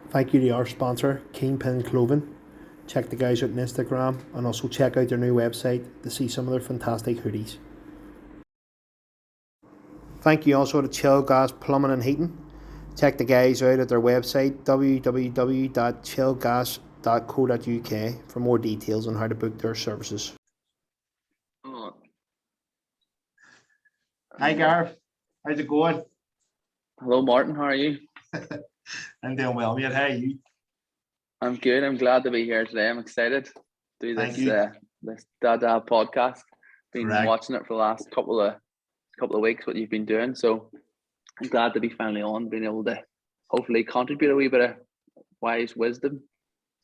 Thank you to our sponsor, Kingpin Clothing. Check the guys out on Instagram and also check out their new website to see some of their fantastic hoodies. Thank you also to Chill Gas Plumbing and Heating. Check the guys out at their website www.chillgas.co.uk for more details on how to book their services. Oh, Hi Gareth, how's it going? hello, Martin. How are you? I'm doing well, mate. How are you? I'm good. I'm glad to be here today. I'm excited to do Thank this you. this Dada podcast. Been Correct. watching it for the last couple of weeks. What you've been doing, so I'm glad to be finally on, being able to hopefully contribute a wee bit of wise wisdom.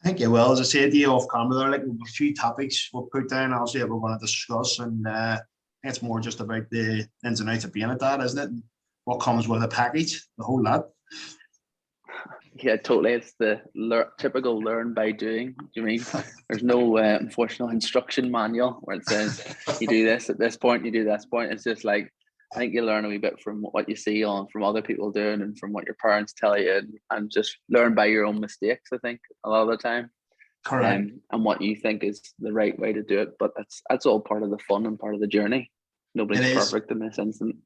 Thank you. Well, as I said to you off camera there, like we've a few topics we'll put down, obviously, that we're going to discuss, and I think it's more just about the ins and outs of being a dad, isn't it? And what comes with a package, the whole lot. Yeah, totally. It's the typical learn by doing. Do you mean there's no unfortunate instruction manual where it says you do this at this point, you do this point. It's just like I think you learn a wee bit from what you see on from other people doing and from what your parents tell you, and just learn by your own mistakes. I think a lot of the time, Correct. and what you think is the right way to do it. But that's all part of the fun and part of the journey. Nobody's It is. perfect in this instance.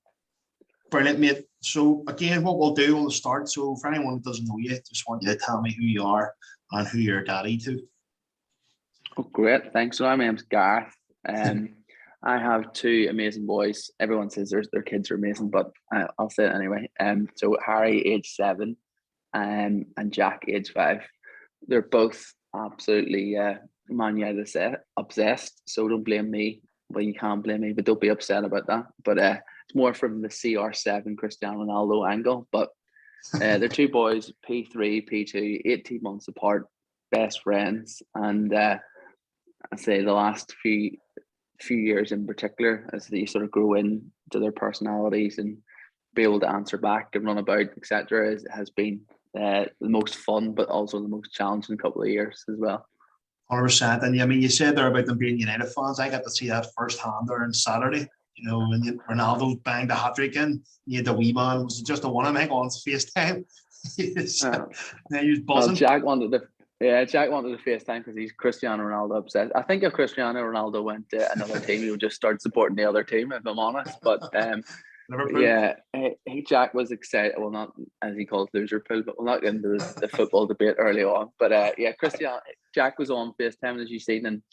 Brilliant, mate. So again, what we'll do on the start, so for anyone who doesn't know you, just want you to tell me who you are and who you're daddy to. Oh, great. Thanks. So my name's Gareth. I have two amazing boys. Everyone says their kids are amazing, but I'll say it anyway. So Harry, age 7, and Jack, age 5. They're both absolutely Man United obsessed. So don't blame me. Well, you can't blame me, but don't be upset about that. But it's more from the CR7 Cristiano Ronaldo angle. But they're two boys, P3, P2, 18 months apart, best friends, and I say the last few years in particular, as they sort of grow into their personalities and be able to answer back and run about, etc., has been the most fun, but also the most challenging couple of years as well. 100%. And I mean, you said there about them being United fans. I got to see that firsthand there on Saturday. You know, when Ronaldo banged a hat trick in, you had the wee man, was just the one I think on FaceTime. He was buzzing. Jack wanted to FaceTime because he's Cristiano Ronaldo obsessed. I think if Cristiano Ronaldo went to another team, he would just start supporting the other team, if I'm honest. But Liverpool. yeah, Jack was excited. Well, not as he calls Loserpool, but we'll not get into the football debate early on. But yeah, Jack was on FaceTime, as you've seen, and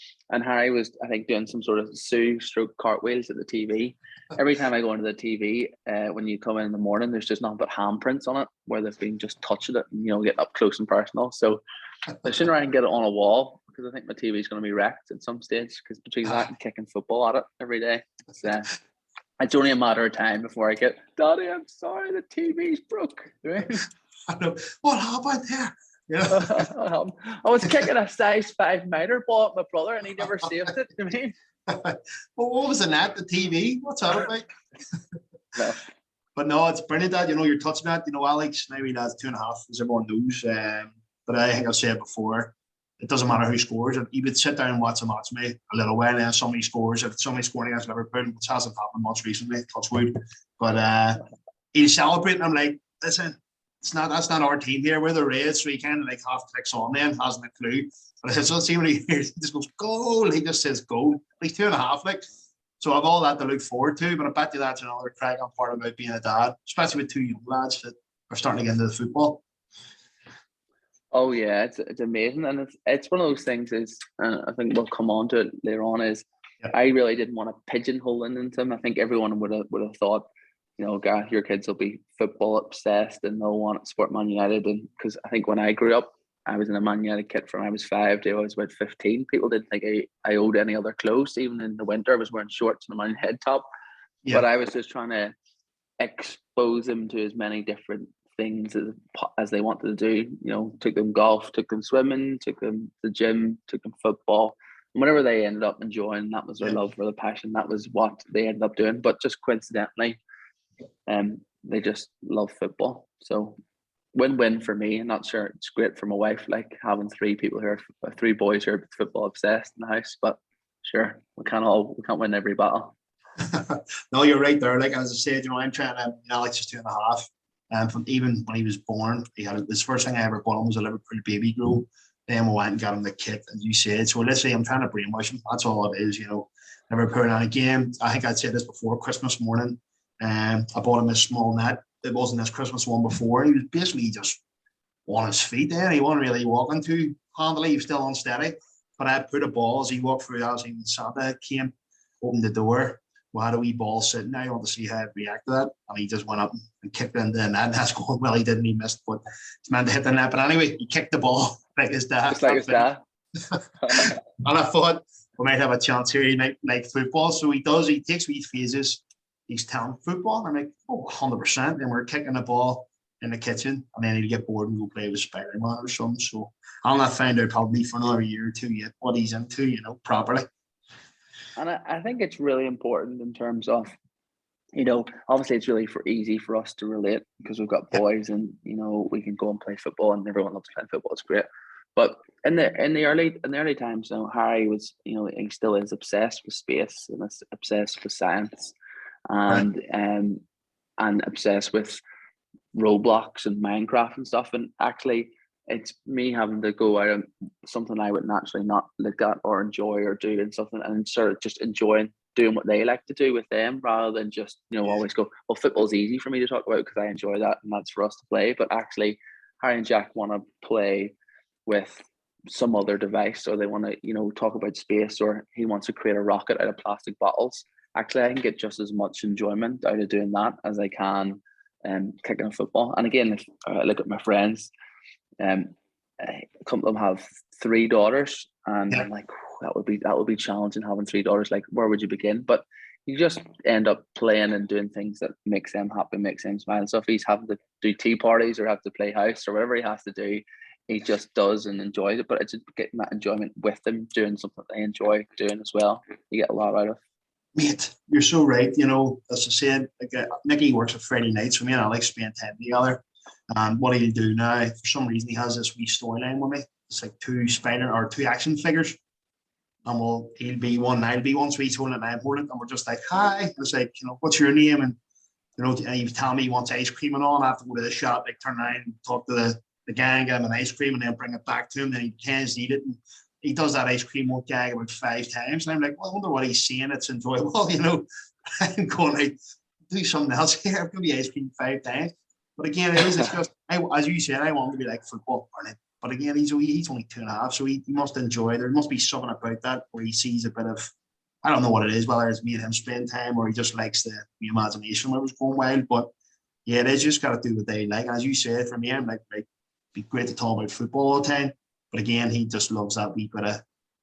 Harry was, I think, doing some sort of stroke cartwheels at the TV. Every time I go into the TV, when you come in the morning, there's just nothing but handprints on it where they've been just touching it and, getting up close and personal. So the sooner I can get it on a wall, because I think my TV is going to be wrecked at some stage, because between that and kicking football at it every day, it's only a matter of time before I get, Daddy, I'm sorry, the TV's broke. I know. What happened there? I was kicking a size 5 minor ball at my brother and he never saved it. You mean? Well, what was in that? The TV? What's that about? No. But no, it's brilliant that you're touching that. Alex, maybe that's 2.5, as everyone knows. But I think I've said before, it doesn't matter who scores. You would sit down and watch a match with me a little while, and then somebody scores. If somebody's scoring against Liverpool, which hasn't happened much recently, touch wood. But he's celebrating. I'm like, listen, that's not our team here. We're the Reds, so he kind of like half clicks on them, hasn't a clue. But it's just see when he hears, he just goes goal. He just says goal. He's 2.5, like. So I've all that to look forward to. But I bet you that's another cracking part about being a dad, especially with two young lads that are starting to get into the football. Oh yeah, it's amazing, and it's one of those things. Is I think we'll come on to it later on. Is I really didn't want to pigeonhole into them. I think everyone would have thought, Gareth, your kids will be football obsessed and they'll want to support Man United. And because I think when I grew up, I was in a Man United kit from I was 5 to I was about 15. People didn't think I owed any other clothes. Even in the winter, I was wearing shorts and a Man United top. Yeah. But I was just trying to expose them to as many different things as they wanted to do. Took them golf, took them swimming, took them to the gym, took them football. And whatever they ended up enjoying, that was their love for the passion. That was what they ended up doing. But just coincidentally, they just love football. So win-win for me. I'm not sure it's great for my wife, like having 3 boys who are football obsessed in the house. But sure, we can't win every battle. No, you're right there. Like as I said, I'm trying to. Alex is 2.5. And from even when he was born, he had this first thing I ever bought him was a Liverpool baby grow. Then we went and got him the kit, as you said. So let's say I'm trying to brainwash him. That's all it is, Liverpool. And again, I think I'd said this before, Christmas morning, I bought him a small net. It wasn't this Christmas one before. He was basically just on his feet there. He wasn't really walking too handily. He was still unsteady. But I put a ball as he walked through. As even Santa came, opened the door. We had a wee ball sitting there. I want to see how it reacted to that. And he just went up and kicked it into the net. And that's going well. He didn't. He missed, but it's meant to hit the net. But anyway, he kicked the ball like his dad. Just like his dad. And I thought we might have a chance here. He might like football. So he does. He takes wee phases. He's telling football. And I'm like, 100%. And we're kicking the ball in the kitchen. And then he'd get bored and go play with Spider-Man or something. So I'll not find out probably for another year or two yet what he's into, properly. And I think it's really important in terms of, obviously it's really easy for us to relate because we've got boys and, we can go and play football and everyone loves playing football. It's great. But in the early times, Harry was, he still is obsessed with space and is obsessed with science and obsessed with Roblox and Minecraft and stuff. And actually, it's me having to go out and something I would naturally not look at or enjoy or do and something, and sort of just enjoying doing what they like to do with them rather than just, always go, well, football's easy for me to talk about because I enjoy that and that's for us to play. But actually, Harry and Jack want to play with some other device, or they want to, talk about space, or he wants to create a rocket out of plastic bottles. Actually, I can get just as much enjoyment out of doing that as I can kicking a football. And again, if I look at my friends, a couple of them have 3 daughters, and I'm like, that would be challenging having 3 daughters. Like, where would you begin? But you just end up playing and doing things that makes them happy, makes them smile. So if he's having to do tea parties or have to play house or whatever he has to do, he just does and enjoys it. But it's just getting that enjoyment with them, doing something they enjoy doing as well. You get a lot out of. Mate, you're so right. As I said, Nicky works at Friday nights for me, and I like spending time together. And what he'll do now, for some reason, he has this wee storyline with me. It's like 2 action figures. And he'll be one, I'll be one, so he's holding it and I'm holding it. And we're just like, hi. And it's like, what's your name? And, and he was telling me he wants ice cream and all. And I have to go to the shop, like turn around and talk to the gang, get him an ice cream, and then bring it back to him. Then he tends to eat it. And he does that ice cream one gag about 5 times. And I'm like, well, I wonder what he's saying. It's enjoyable, I'm going, like, do something else here. I'm going to be ice cream 5 times. But again, it's just, as you said, I want to be like football. But again, he's only 2.5, so he must enjoy. There must be something about that where he sees a bit of, I don't know what it is, whether it's me and him spending time or he just likes the imagination where it was going wild. But yeah, they just got to do what they like. And as you said, for me, I'm like, it'd be great to talk about football all the time. But again, he just loves that wee bit of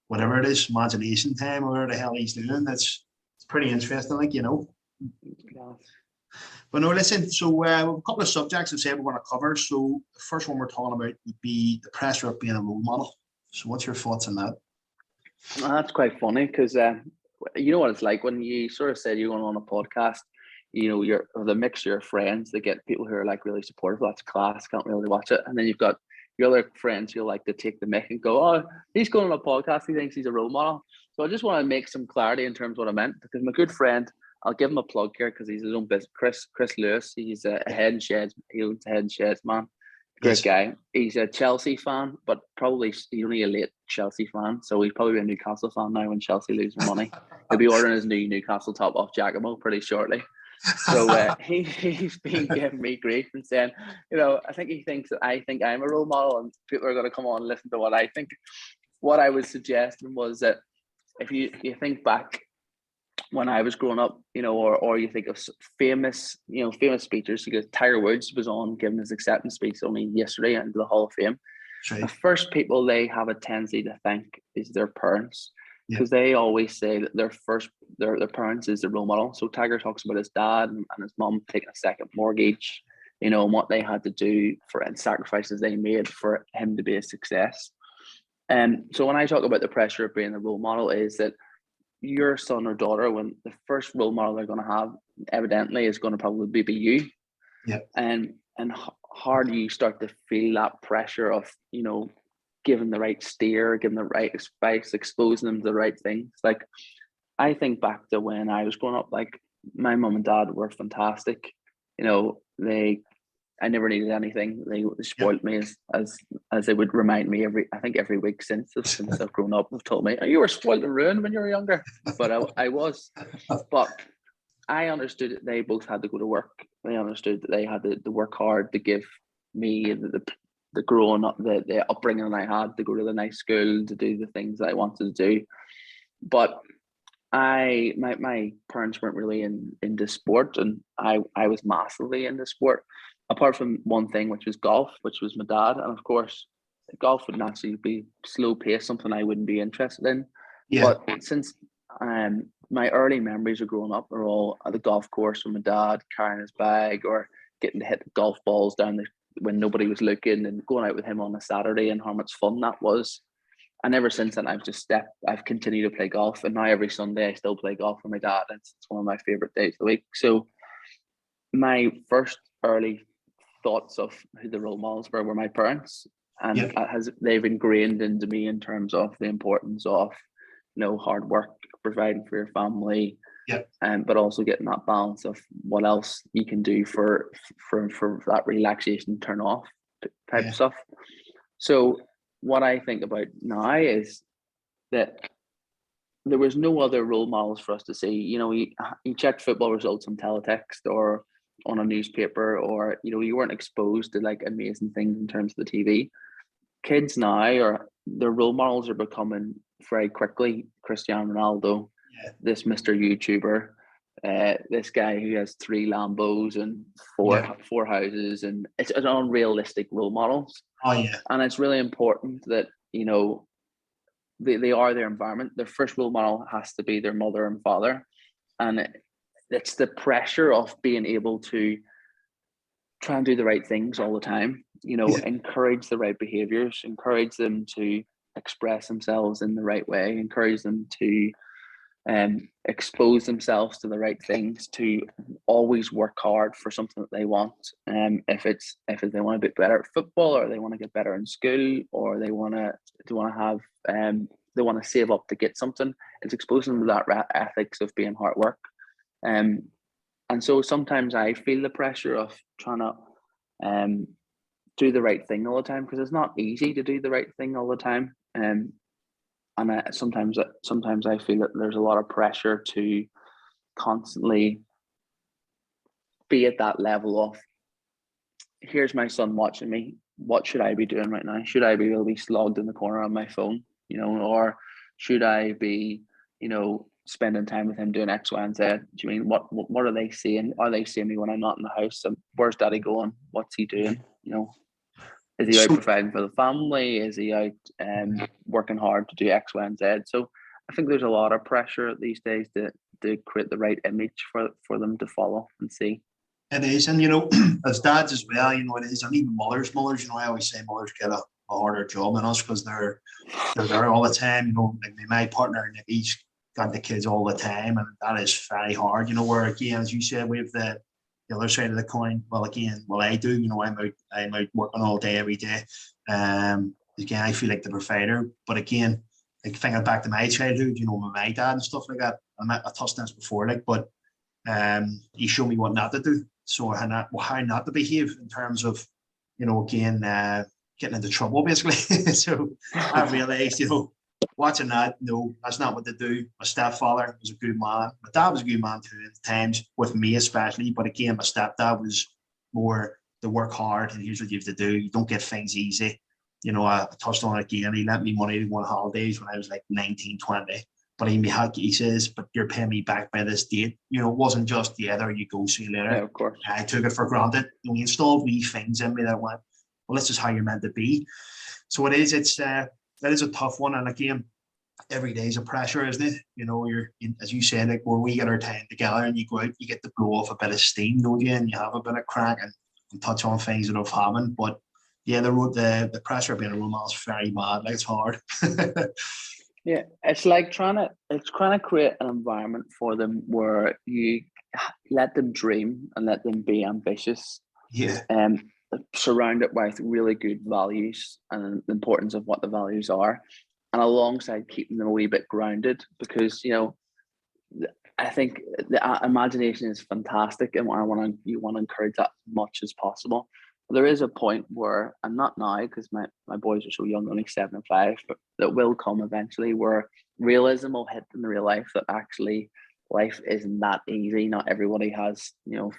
whatever it is, imagination time or whatever the hell he's doing. It's pretty interesting, Yeah. But no, listen, so we have a couple of subjects I've said we're going to cover. So the first one we're talking about would be the pressure of being a role model. So what's your thoughts on that? Well, that's quite funny because you know what it's like when you sort of said you're going on a podcast, you're the mixture of friends, they get people who are like really supportive. That's class, can't really watch it. And then you've got your other friends who like to take the mic and go, oh, he's going on a podcast, he thinks he's a role model. So I just want to make some clarity in terms of what I meant, because my good friend, I'll give him a plug here because he's his own business. Chris Lewis, he's a Head and Sheds. He owns Head and Sheds, man. Great guy. He's a Chelsea fan, but probably he's only a late Chelsea fan. So he's probably a Newcastle fan now when Chelsea lose money. He'll be ordering his new Newcastle top off Giacomo pretty shortly. So he's been giving me grief and saying, I think he thinks that I think I'm a role model and people are going to come on and listen to what I think. What I was suggesting was that if you think back when I was growing up, or you think of famous speakers, because Tiger Woods was on giving his acceptance speech only yesterday into the Hall of Fame. Right. The first people they have a tendency to thank is their parents, because they always say that their parents is the role model. So Tiger talks about his dad and his mum taking a second mortgage, and what they had to do and sacrifices they made for him to be a success. And so when I talk about the pressure of being a role model, is that your son or daughter, when the first role model they're going to have evidently is going to probably be you. Yeah. And how do you start to feel that pressure of, giving the right steer, giving the right advice, exposing them to the right things? Like, I think back to when I was growing up, like my mum and dad were fantastic. They I never needed anything. They spoiled me as they would remind me every week since I've grown up. They've told me, you were spoiled and ruined when you were younger, but I was. But I understood that they both had to go to work. They understood that they had to work hard to give me the growing up, the upbringing I had, to go to the nice school, to do the things that I wanted to do. But my parents weren't really into sport, and I was massively into sport, apart from one thing, which was golf, which was my dad. And of course, golf would naturally be slow paced, something I wouldn't be interested in. Yeah. But since my early memories of growing up are all at the golf course with my dad carrying his bag, or getting to hit the golf balls down when nobody was looking, and going out with him on a Saturday, and how much fun that was. And ever since then, I've continued to play golf, and now every Sunday I still play golf with my dad. It's one of my favorite days of the week. So my first early thoughts of who the role models were my parents, and they've ingrained into me in terms of the importance of hard work, providing for your family, but also getting that balance of what else you can do for that relaxation, turn off type of stuff. So what I think about now is that there was no other role models for us to see. You checked football results on teletext or on a newspaper, or you weren't exposed to like amazing things in terms of the TV. Kids now, their role models are becoming very quickly Cristiano Ronaldo, this Mr. YouTuber, this guy who has 3 Lambos and four houses, and it's an unrealistic role models. Oh yeah. And it's really important that they are their environment. Their first role model has to be their mother and father, and it's the pressure of being able to try and do the right things all the time. Encourage the right behaviors, encourage them to express themselves in the right way, encourage them to expose themselves to the right things, to always work hard for something that they want. If they want to be better at football, or they want to get better in school, or they want to save up to get something, it's exposing them to that ethics of being hard work. And so sometimes I feel the pressure of trying to do the right thing all the time, because it's not easy to do the right thing all the time. And sometimes I feel that there's a lot of pressure to constantly be at that level of, here's my son watching me, what should I be doing right now? Should I be able to be slogged in the corner on my phone, or should I be, spending time with him doing X, Y, and Z? Do you mean what are they seeing? Are they seeing me when I'm not in the house? And where's daddy going? What's he doing? Is he out providing for the family? Is he out working hard to do X, Y, and Z? So I think there's a lot of pressure these days to create the right image for them to follow and see. It is, and as dads as well, it is, and even mothers. I always say mothers get a harder job than us, because they're there all the time. Like my partner, Nick, he's got the kids all the time, and that is very hard. Where again, as you said, we have the other side of the coin. Well, I do. I'm out working all day, every day. Again, I feel like the provider, but again, like thinking back to my childhood, with my dad and stuff like that. I touched on this before, but he showed me what not to do. So how not to behave in terms of, again, getting into trouble, basically. So I realized, watching that, no, that's not what to do. My stepfather was a good man. My dad was a good man too at times, with me especially. But again, my stepdad was more to work hard, and here's what you have to do. You don't get things easy. I touched on it again. He lent me money to go on holidays when I was like 19, 20. But he says, but you're paying me back by this date. It wasn't just, there you go, see you later. Yeah, of course. I took it for granted. We installed wee things in me that went, well, this is how you're meant to be. So it is, that is a tough one. And again, every day is a pressure, isn't it? You're, as you said, like where we get our time together and you go out, you get to blow off a bit of steam, don't you? And you have a bit of crack and touch on things that have happened. But yeah, the pressure of being a role model is very bad. Like, it's hard. Yeah, it's like trying to create an environment for them where you let them dream and let them be ambitious. Yeah. Surround it with really good values and the importance of what the values are, and alongside keeping them a wee bit grounded, because I think the imagination is fantastic, and you want to encourage that as much as possible. there is a point where, and not now because my boys are so young, only 7 and 5, but that will come eventually where realism will hit in the real life that actually life isn't that easy. Not everybody has,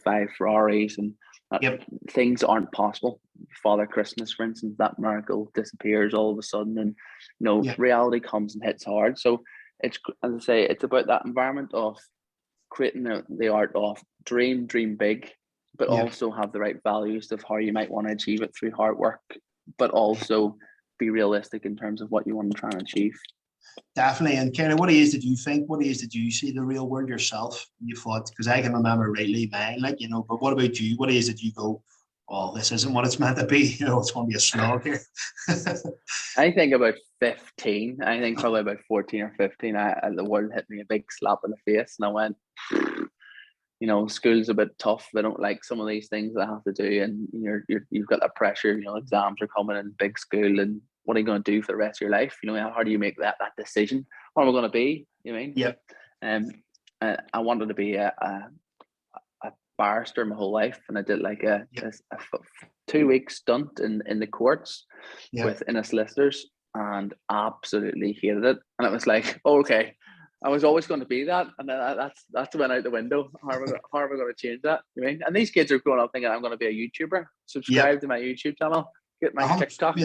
5 Ferraris, and Yep. things aren't possible. Father Christmas, for instance, that miracle disappears all of a sudden, and Yeah. reality comes and hits hard. So it's, as I say, it's about that environment of creating the art of dream big, but Yeah. also have the right values of how you might want to achieve it through hard work, but also be realistic in terms of what you want to try and achieve. Definitely. And Karen, what age did you think? What age did you see the real world yourself? You thought, because I can remember rightly mine, but what about you? What age did you go, oh, this isn't what it's meant to be? It's going to be a slog here. I think about 15. I think probably about 14 or 15. The world hit me a big slap in the face, and I went, school's a bit tough. They don't like some of these things I have to do, and you've got that pressure. Exams are coming in, big school, and what are you going to do for the rest of your life? How do you make that decision? What am I going to be? Yeah. I wanted to be a barrister my whole life, and I did like a 2-week stunt in the courts in a solicitors, and absolutely hated it. And it was like, okay, I was always going to be that, and that's went out the window. How am I going to change that? And these kids are growing up thinking I'm going to be a YouTuber. Subscribe to my YouTube channel, get my TikTok.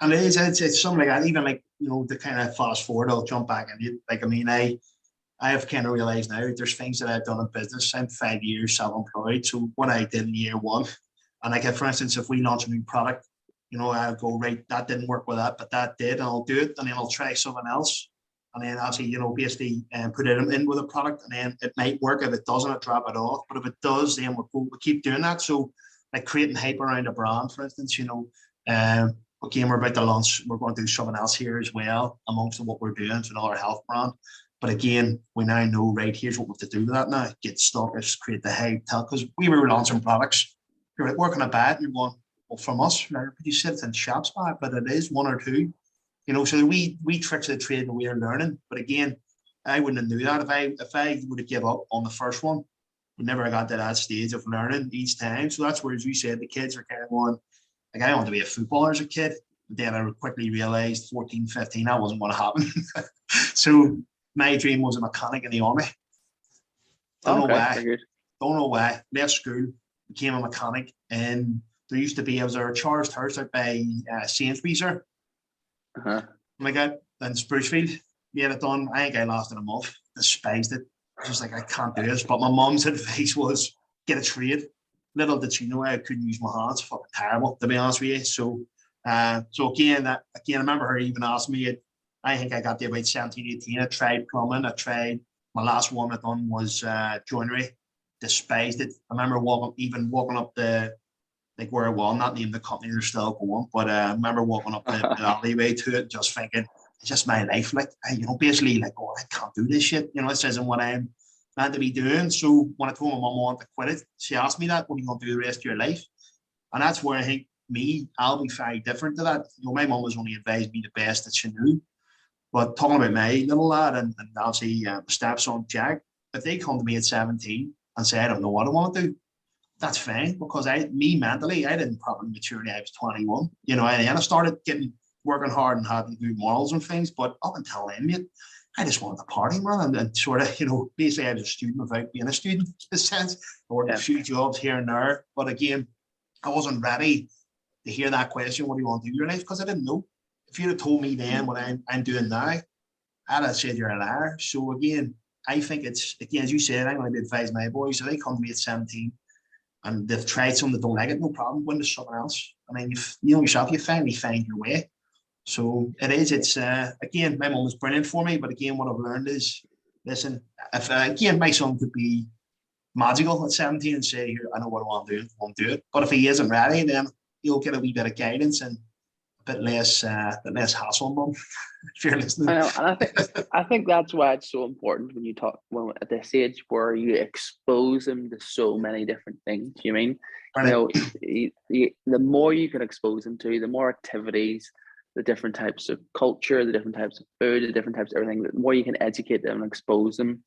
And it's something like that. Even to kind of fast forward, I'll jump back in. I have kind of realized now there's things that I've done in business. I'm 5 years self-employed. So what I did in year 1, and for instance, if we launch a new product, I'll go, right, that didn't work with that, but that did, and I'll do it, and then I'll try something else. And then obviously, basically put it in with a product, and then it might work. If it doesn't, I drop it off. But if it does, then we keep doing that. So like creating hype around a brand, for instance, again, we're about to launch, we're going to do something else here as well amongst what we're doing to another health brand. But again, we now know, right, here's what we have to do with that now. Get stockers, create the hype, because we were launching products. You're like working a bat, and you're going, well, from us, but you said it's in shops, but it is 1 or 2. So we tricks of the trade and we are learning. But again, I wouldn't have knew that if I would have given up on the first one. We never got to that stage of learning each time. So that's where, as you said, the kids are kind of going, like, I wanted to be a footballer as a kid. But then I quickly realized 14, 15, that wasn't going to happen. So my dream was a mechanic in the army. Don't know why. Left school, became a mechanic, and there used to be, I was a charged house out by Sainsbury's. Like that in Sprucefield, we had it done. I think I lasted a month. Despised it. I was just like, I can't do this. But my mom's advice was get a trade. Little did she know I couldn't use my hands. Fucking terrible, to be honest with you. So again, I remember her even asking me. I think I got there about 17, 18. I tried plumbing. My last one I done was joinery. Despised it. I remember walking up the, like where I was, not naming the company, they're still going, but I remember walking up the alleyway to it, just thinking, it's just my life. Like, basically, like, oh, I can't do this shit. This isn't what I'm meant to be doing. So when I told my mum I wanted to quit it, she asked me that, what are you going to do the rest of your life? And that's where I think I'll be very different to that. My mum was only advised me the best that she knew. But talking about my little lad and obviously my stepson, Jack, if they come to me at 17 and say, I don't know what I want to do, that's fine, because mentally, I didn't properly mature when I was 21. And I started working hard and having good morals and things, but up until then, I just wanted to party, man, and sort of, basically I was a student without being a student, in a sense. I worked a few jobs here and there, but again, I wasn't ready to hear that question, what do you want to do in your life? Because I didn't know. If you'd have told me then what I'm doing now, I'd have said you're a liar. So again, I think it's, again, as you said, I'm going to advise my boys, if they come to me at 17, and they've tried something that don't like it, no problem, go into something else. I mean, yourself, you finally find your way. So it's again, my mum was brilliant for me, but again, what I've learned is, listen, if again, my son could be magical at 17 and say, here, I know what I want to do, I won't do it. But if he isn't ready, then he'll get a wee bit of guidance and a bit less hassle, mum, if you're listening. I know, and I think that's why it's so important when you talk at this age where you expose them to so many different things. The more you can expose them to, the more activities, the different types of culture, the different types of food, the different types of everything, the more you can educate them and expose them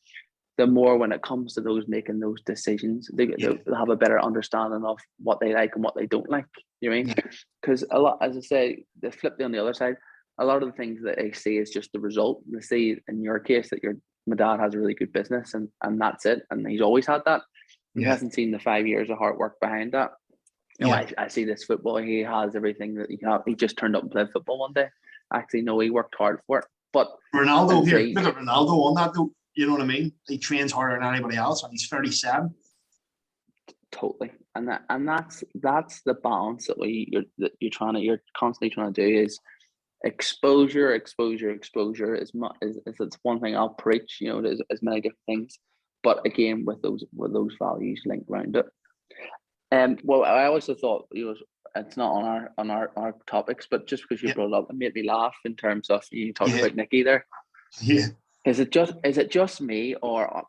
the more when it comes to those making those decisions, they'll have a better understanding of what they like and what they don't like. You know what I mean? Because a lot, as I say, the flip on the other side, a lot of the things that they see is just the result. They see in your case that my dad has a really good business and that's it. And he's always had that. He hasn't seen the 5 years of hard work behind that. You know, I see this football, he has everything that he just turned up and played football one day. Actually, no, he worked hard for it. But Ronaldo here, look at Ronaldo on that though. You know what I mean? He trains harder than anybody else, and he's 37. Totally, and that's the balance that you're constantly trying to do is exposure. Is it's one thing I'll preach. You know, there's many different things, but again, with those values linked around it. Well, I also thought, you know, it's not on our topics, but just because you brought it up, it made me laugh in terms of you talked about Nikki there. Yeah. Is it just me or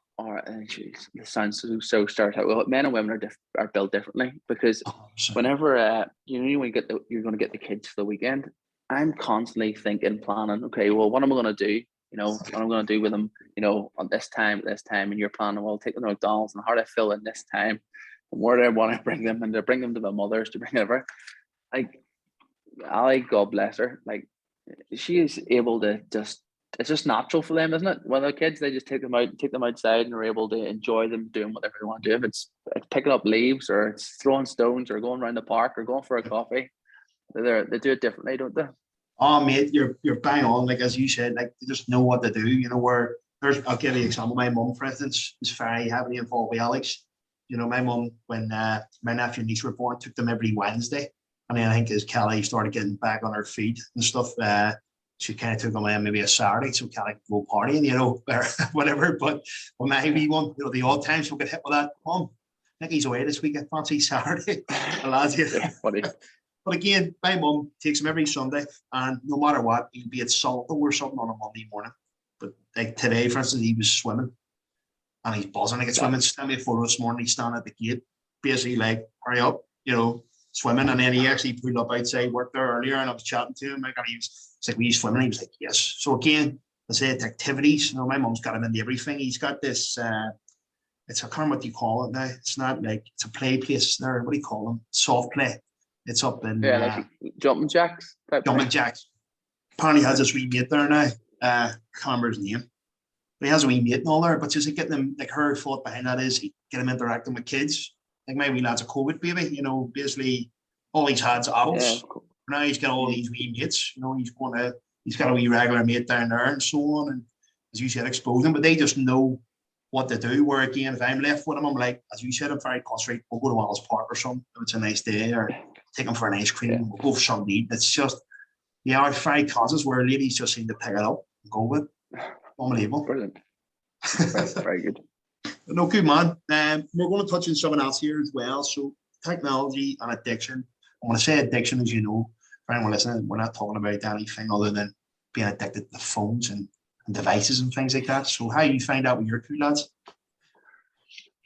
geez, this sounds so stereotypical? Well, men and women are built differently because 100%. whenever you're going to get the kids for the weekend, I'm constantly thinking, planning. Okay, well, what am I going to do? You know, what I'm going to do with them? You know, on this time, and you're planning. Well, take them to McDonald's and how do I fill in this time? And where do I want to bring them? And to bring them to my mother's to bring over. Like, Ali, God bless her. Like, she is able to just. It's just natural for them, isn't it? When they're kids, they just take them outside, and they're able to enjoy them doing whatever they want to do. If it's picking up leaves, or it's throwing stones, or going around the park, or going for a coffee, they do it differently, don't they? Oh, mate, you're bang on. Like as you said, like they just know what to do. You know, where I'll give you an example. My mum, for instance, is very heavily involved with Alex. You know, my mum, when my nephew and niece were born, took them every Wednesday, and then I think as Kelly started getting back on her feet and stuff, she kind of took them in maybe a Saturday, so Kelly could go partying, you know, or whatever. But when my wee one, you know, the odd times she'll get hit with that. Mum, Nicky's away this week. I fancy Saturday. The lads here. Funny. But again, my mum takes him every Sunday, and no matter what, he'll be at Salto or something on a Monday morning. But like today, for instance, he was swimming, and he's buzzing like a swimming. Sent me a photo this morning. He's standing at the gate, basically like, hurry up, you know, swimming. And then he actually pulled up outside work there earlier, and I was chatting to him, like, and it's like, were you swimming? He was like, yes. So again, I said activities. You know, my mum's got him into everything. He's got this. It's I can't remember what you call it now. It's not like it's a play place there. What do you call them? Soft play. It's up in like jumping jacks. Jumping jacks. Apparently has this wee mate there now. I can't remember his name. But he has a wee mate and all there. But just like getting them, like her thought behind that is get him interacting with kids. Like my wee lad's a COVID baby. You know, basically all he's had's adults. Yeah, cool. Now he's got all these wee mates. You know, he's got a wee regular mate down there and so on. And as you said, expose them. But they just know what to do. Where again, if I'm left with him, I'm like, as you said, I'm very concentrated. We'll go to Wallace Park or something if it's a nice day, or take him for an ice cream. Yeah. We'll go for something to eat. It's just, I'm very conscious where ladies just seem to pick it up and go with it. Unbelievable. Brilliant. Very good. No, good man. We're going to touch on something else here as well. So technology and addiction. And when I say addiction, as you know, for anyone listening, we're not talking about anything other than being addicted to phones and devices and things like that. So how you find out with your two lads?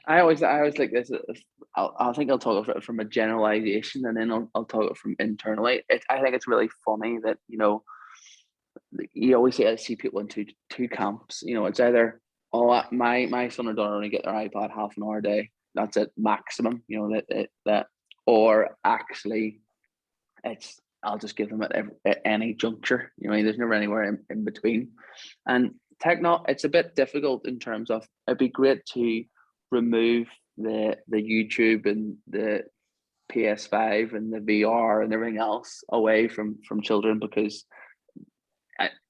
I always like this. I think I'll talk about it from a generalization, and then I'll talk it from internally. I think it's really funny that, you know, you always see people in two camps. You know, it's either, oh, my son or daughter only get their iPad half an hour a day. That's it, maximum. You know, that or actually, it's I'll just give them at any juncture. You know, there's never anywhere in between. And it's a bit difficult in terms of, it'd be great to remove the YouTube and the PS5 and the VR and everything else away from children, because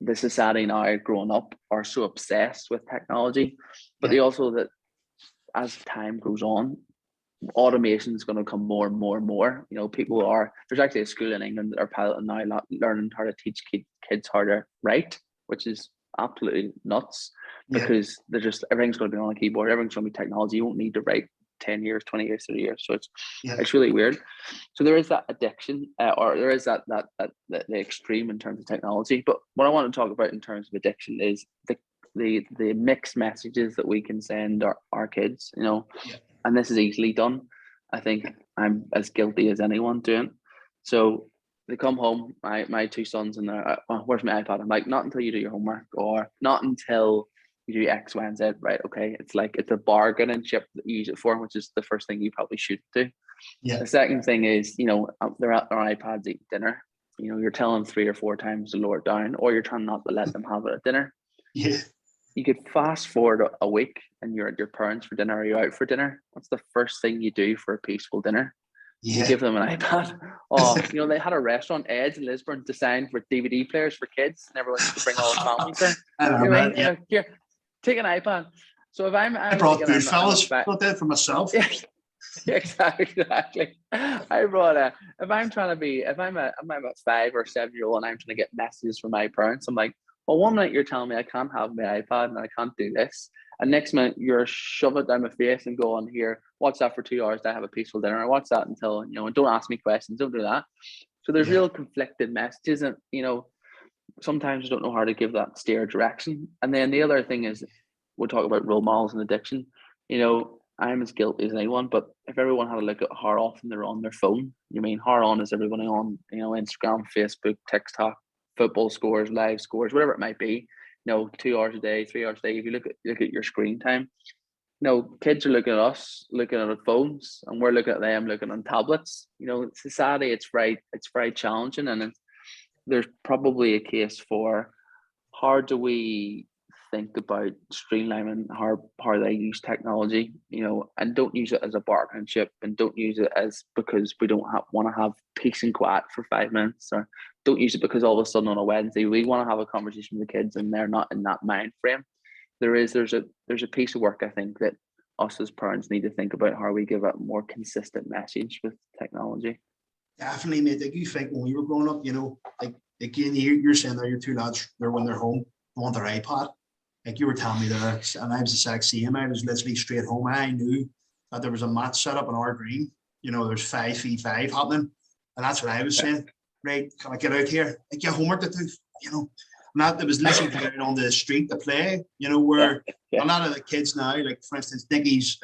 the society now growing up are so obsessed with technology. But they also, that as time goes on, automation is going to come more and more and more. You know, there's actually a school in England that are piloting now, learning how to teach kids how to write, which is absolutely nuts, because everything's going to be on a keyboard, everything's going to be technology. You won't need to write 10 years, 20 years, 30 years. So it's really weird. So there is that addiction, or there is that the extreme in terms of technology. But what I want to talk about in terms of addiction is the mixed messages that we can send our kids, you know. And this is easily done. I think I'm as guilty as anyone doing. So they come home, my two sons, and they're, where's my iPad? I'm like, not until you do your homework, or not until you do X, Y, and Z, right? Okay, it's a bargaining chip that you use it for, which is the first thing you probably should do. Yeah. The second thing is, they're at their iPads eating dinner. You're telling them 3 or 4 times to lower it down, or you're trying not to let them have it at dinner. Yeah. You could fast forward a week and you're at your parents for dinner or you're out for dinner. What's the first thing you do for a peaceful dinner? Yeah. You give them an iPad. Oh, they had a restaurant, Ed's in Lisburn, designed for DVD players for kids, and everyone used to bring all the families there. I know that, yeah. Here, take an iPad. So if I brought Goodfellas, got that for myself. Yeah, exactly. I brought if I'm a 5 or 7 year old and I'm trying to get messages from my parents, I'm like, well, one minute you're telling me I can't have my iPad and I can't do this, and next minute you're shoving it down my face and going, here, watch that for 2 hours to have a peaceful dinner, or watch that until, and don't ask me questions, don't do that. So there's real conflicted messages, and sometimes you don't know how to give that steer direction. And then the other thing is, we'll talk about role models and addiction. I'm as guilty as anyone, but if everyone had a look at how often they're on their phone, how on is everybody on, Instagram, Facebook, TikTok, football scores, live scores, whatever it might be, 2 hours a day, 3 hours a day. If you look at your screen time, kids are looking at us, looking at our phones, and we're looking at them, looking on tablets. Society, it's very challenging, and there's probably a case for how do we think about streamlining how they use technology, and don't use it as a bargaining chip, and don't use it as because we don't want to have peace and quiet for 5 minutes, or don't use it because all of a sudden on a Wednesday we want to have a conversation with the kids and they're not in that mind frame. There's a piece of work I think that us as parents need to think about, how we give a more consistent message with technology. Definitely, mate. Like, you think when we were growing up, like again, you're saying there, your 2 lads, they're when they're home, on their iPad. Like you were telling me there, and I was the exact same. I was literally straight home. I knew that there was a match set up in our green. There's 5v5 happening, and that's what I was saying. Right, can I get out here? Like, get homework to do. Not that was literally out on the street to play. Where a lot of the kids now, like for instance, Nicky's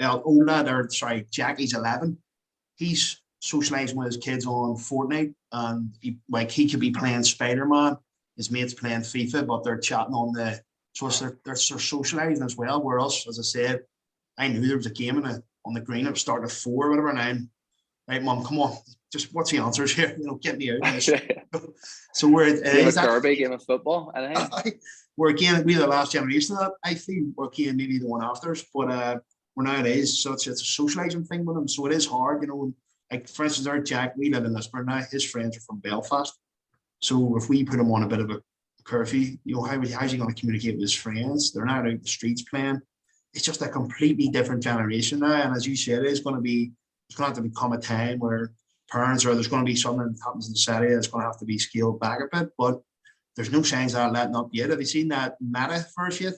old lad, or sorry, Jackie's 11. He's socializing with his kids on Fortnite, and he could be playing Spider-Man. His mates playing FIFA, but they're chatting on the. So they're socializing as well. Where us, as I said, I knew there was a game on the green. It was starting at 4 or whatever. And right, Mum, come on, just what's the answers here? Get me out. So we're game of Kirby, game of football, we're the last generation of that. I feel we're maybe the one after us, but we're nowadays. So it's a socializing thing with them. So it is hard, Like for instance, our Jack, we live in Lisburn now. His friends are from Belfast. So if we put him on a bit of a curfew, how's he going to communicate with his friends? They're not out the streets playing. It's just a completely different generation now. And as you said, there's going to have to become a time where parents, or there's going to be something that happens in society that's going to have to be scaled back a bit. But there's no signs of that letting up yet. Have you seen that metaverse yet?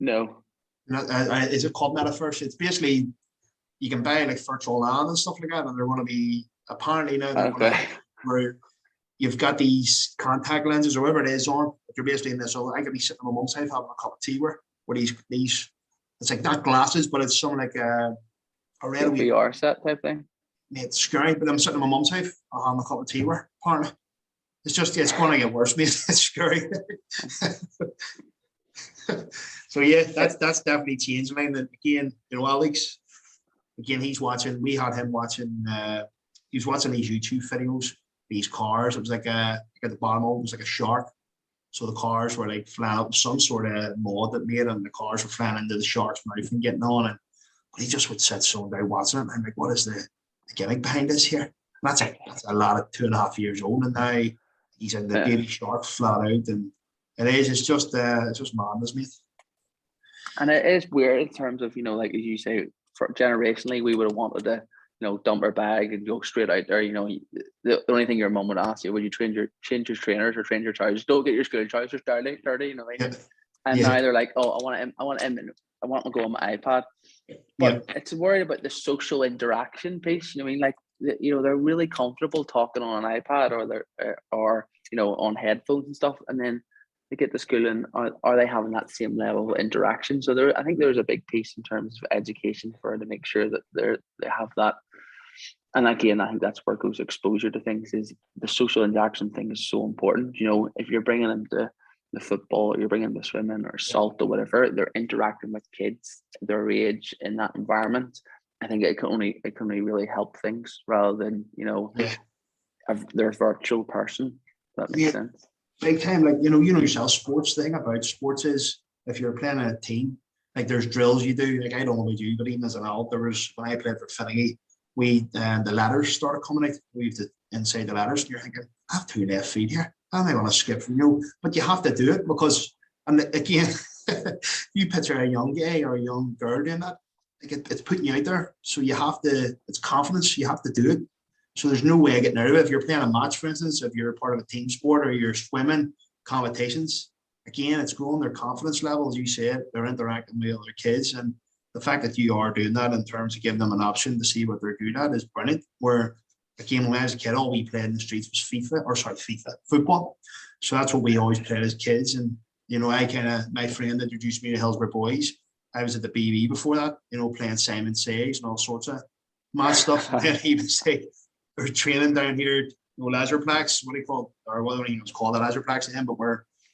No. Is it called metaverse? It's basically, you can buy like virtual land and stuff like that, and they're going to be apparently now where you've got these contact lenses or whatever it is on. You're basically in this. So I could be sitting on my mum's house having a cup of tea where these it's like not glasses, but it's something like a VR set type thing. It's scary, but I'm sitting in my mum's house having a cup of tea where apparently it's going to get worse, mate. It's scary. So yeah, that's definitely changed. I mean, again, Alex, again, we had him watching. He was watching these YouTube videos. These cars, it was like at the bottom of it was like a shark. So the cars were like flying up some sort of mod that made, and the cars were flying into the shark's mouth and getting on. And he just would sit so down watching it. And I'm like, what is the gimmick behind this here? And that's a lot of 2.5 years old, and now he's in the baby shark flat out, and it's just madness, mate. And it is weird in terms of, like as you say, generationally, we would have wanted to, dump our bag and go straight out there. The only thing your mum would ask you, would you change your trainers or change your trousers? Don't get your school trousers dirty, you know what I mean? And now they're like, oh, I want to go on my iPad. But it's worried about the social interaction piece. Like, they're really comfortable talking on an iPad or on headphones and stuff, and then they get to school and are they having that same level of interaction? So I think there's a big piece in terms of education to make sure that they have that. And again, I think that's where goes exposure to things. Is the social interaction thing is so important. If you're bringing them to the football, you're bringing the swimming or salt or whatever, they're interacting with kids their age in that environment. I think it can only really help things rather than, you know, their virtual person. If that makes sense. Big time. Like, you know yourself, sports, the thing about sports is if you're playing in a team, like there's drills you do. Like I don't know about you, but even as an adult, there was when I played for Finnegy, the ladders started coming out. We have to inside the ladders, and you're thinking, I have 2 left feet here. How am I going to skip from you? But you have to do it because, and again, you picture a young guy or a young girl doing that, like it's putting you out there. So you have to, it's confidence, you have to do it. So there's no way of getting out of it. If you're playing a match, for instance, if you're part of a team sport or you're swimming competitions, again, it's growing their confidence level. As you said, they're interacting with other kids. And the fact that you are doing that in terms of giving them an option to see what they're good at is brilliant. Where, again, when I was a kid, all we played in the streets was football. So that's what we always played as kids. And, you know, my friend introduced me to Hillsborough Boys. I was at the BB before that, you know, playing Simon Says and all sorts of mad stuff. And then he would say, we're training down here, you know, Laserplex, what do you call it? Or what do you call the Laserplex again? But if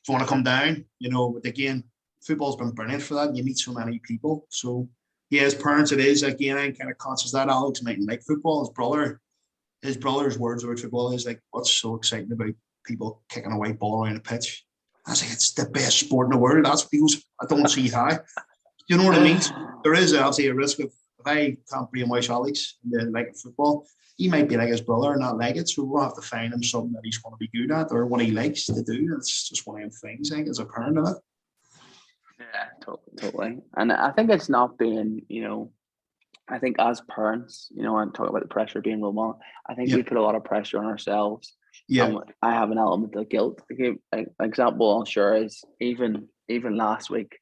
you want to come down, you know, but again, football's been brilliant for that. You meet so many people. So, yeah, as parents, it is, again, I'm kind of conscious that Alex might like football. His brother's words about football is like, what's so exciting about people kicking a white ball around a pitch? I was like, it's the best sport in the world. That's what he goes, I don't see how. You know what I mean? There is obviously a risk of, if I can't brainwash Alex into liking football, he might be like his brother and not like it. So we'll have to find him something that he's going to be good at or what he likes to do. It's just one of them things, I think, as a parent of it. Yeah, totally. And I think it's not being, you know, I think as parents, you know, I'm talking about the pressure being role model. I think we put a lot of pressure on ourselves. Yeah. I have an element of guilt. An example, I'm sure, is even last week,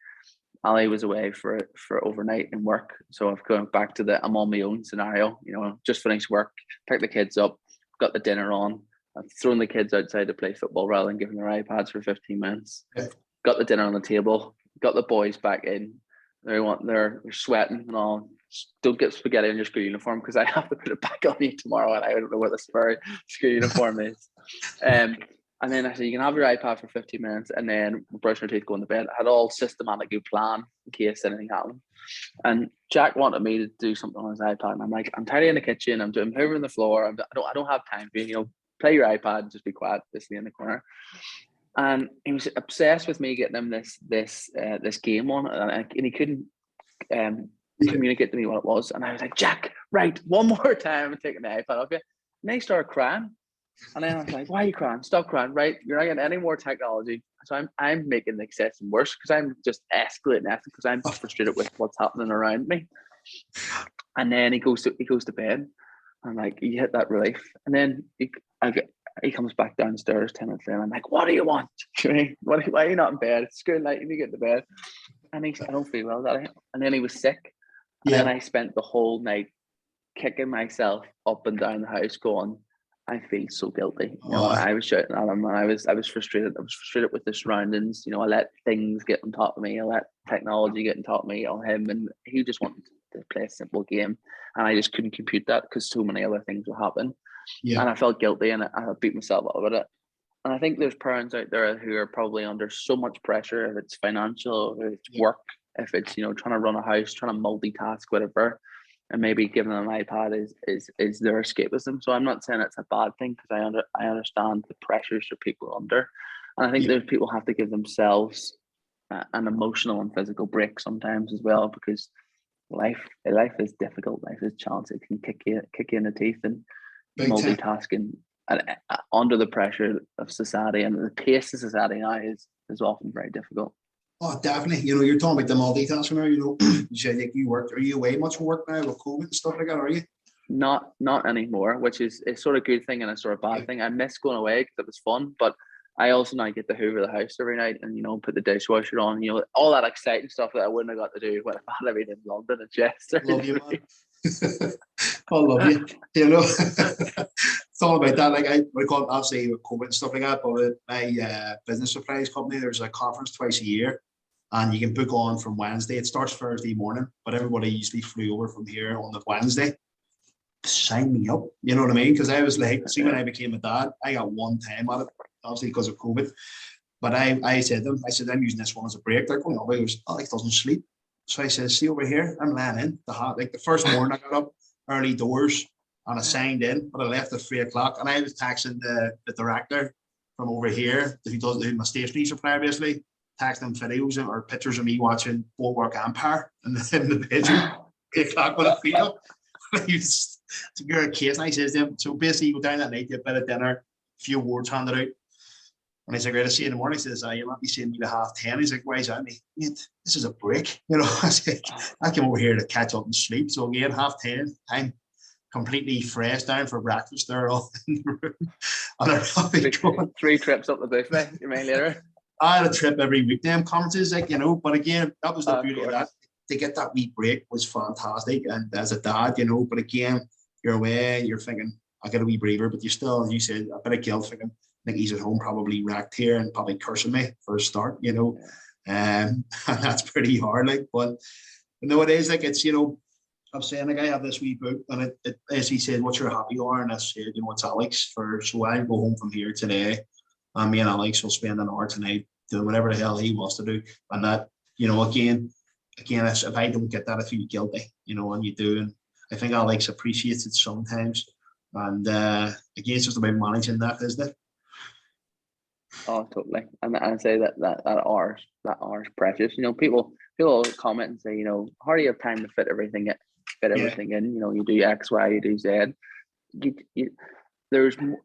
Ali was away for overnight in work. So I've gone back to I'm on my own scenario, you know, just finished work, picked the kids up, got the dinner on, I've thrown the kids outside to play football rather than giving their iPads for 15 minutes. Yeah. Got the dinner on the table, got the boys back in. They're sweating and all. Don't get spaghetti in your school uniform because I have to put it back on you tomorrow and I don't know what the school uniform is. And then I said, you can have your iPad for 15 minutes and then brush your teeth, go to bed. I had all systematically planned in case anything happened. And Jack wanted me to do something on his iPad. And I'm like, I'm tidying the kitchen. I'm doing hoovering the floor. I don't have time for you know, play your iPad and just be quiet, just in the corner. And he was obsessed with me getting him this game on, and he couldn't communicate to me what it was. And I was like, Jack, right, one more time, I'm taking the iPad off you. And he started crying. And then I was like, why are you crying? Stop crying, right? You're not getting any more technology. So I'm making the session worse because I'm just escalating because I'm frustrated with what's happening around me. And then he goes to bed. I'm like, you hit that relief. And then he comes back downstairs 10 minutes later. I'm like, what do you want? Why are you not in bed? It's school night. You need to get to bed. And he said, I don't feel well, Daddy. And then he was sick. And then I spent the whole night kicking myself up and down the house going, I feel so guilty. You know, I was shouting at him and I was frustrated. I was frustrated with the surroundings. You know, I let things get on top of me. I let technology get on top of me on him. And he just wanted to play a simple game. And I just couldn't compute that because so many other things would happen. Yeah. And I felt guilty and I beat myself up about it. And I think there's parents out there who are probably under so much pressure, if it's financial, if it's work, if it's, you know, trying to run a house, trying to multitask, whatever, and maybe giving them an iPad is their escapism. So I'm not saying it's a bad thing because I understand the pressures that people are under. And I think there's people have to give themselves an emotional and physical break sometimes as well, because life is difficult. Life is challenging. It can kick you in the teeth, and multitasking and under the pressure of society and the pace of society now is often very difficult. Oh, definitely. You know, you're talking about the multitasking now, you know, you said like you worked. Are you away much for work now with COVID and stuff like that, are you? Not anymore, which is a sort of good thing and a sort of bad thing. I miss going away because it was fun, but I also now get to hoover the house every night and, you know, put the dishwasher on, you know, all that exciting stuff that I wouldn't have got to do when I had everything in London and Chester. Love you, man. I love you. You know, it's all about that. Like we call it obviously with COVID and stuff like that, but with my business supplies company, there's a conference twice a year and you can book on from Wednesday. It starts Thursday morning, but everybody usually flew over from here on the Wednesday. Sign me up, you know what I mean? Because I was like, see, when I became a dad, I got one time at it, obviously because of COVID. But I said to them, I said, I'm using this one as a break. They're going, oh, he goes, Alex doesn't sleep. So I said, see over here, I'm laying in the hot. Like the first morning I got up early doors and I signed in, but I left at 3:00. And I was texting the director from over here, who my stationery supplier basically, texting videos or pictures of me watching Bulwark Empire in the bedroom. 8:00 with a feet up. He was to get a case, and I says to him, so basically you go down that night, you have a bit of dinner, a few awards handed out. And he's like, right, I see you in the morning. He says, you'll not be seeing me to 10:30. He's like, why is that? Mate, this is a break. You know, I said, I came over here to catch up and sleep. So again, 10:30, I'm completely fresh down for breakfast. They're all in the room. And they're going. 3 trips up the buffet, you mean later? I had a trip every week, them conferences, like, you know, but again, that was the beauty of that. To get that wee break was fantastic. And as a dad, you know, but again, you're away, you're thinking, I get a wee breather, but you still, as you said, a bit of guilt thinking, I think he's at home probably wrecked here and probably cursing me for a start, you know. And that's pretty hard, like, but no, it is like, it's, you know, I'm saying like I have this wee book and it as he said, what's your happy hour? And I said, you know, it's Alex so I'll go home from here today and me and Alex will spend an hour tonight doing whatever the hell he wants to do. And that, you know, again, if I don't get that, I feel guilty, you know, and you do. And I think Alex appreciates it sometimes. And again, it's just about managing that, isn't it? Oh, totally. And I say that hour's precious. You know, people comment and say, you know, how do you have time to fit everything in? You know, you do X, Y, you do Z.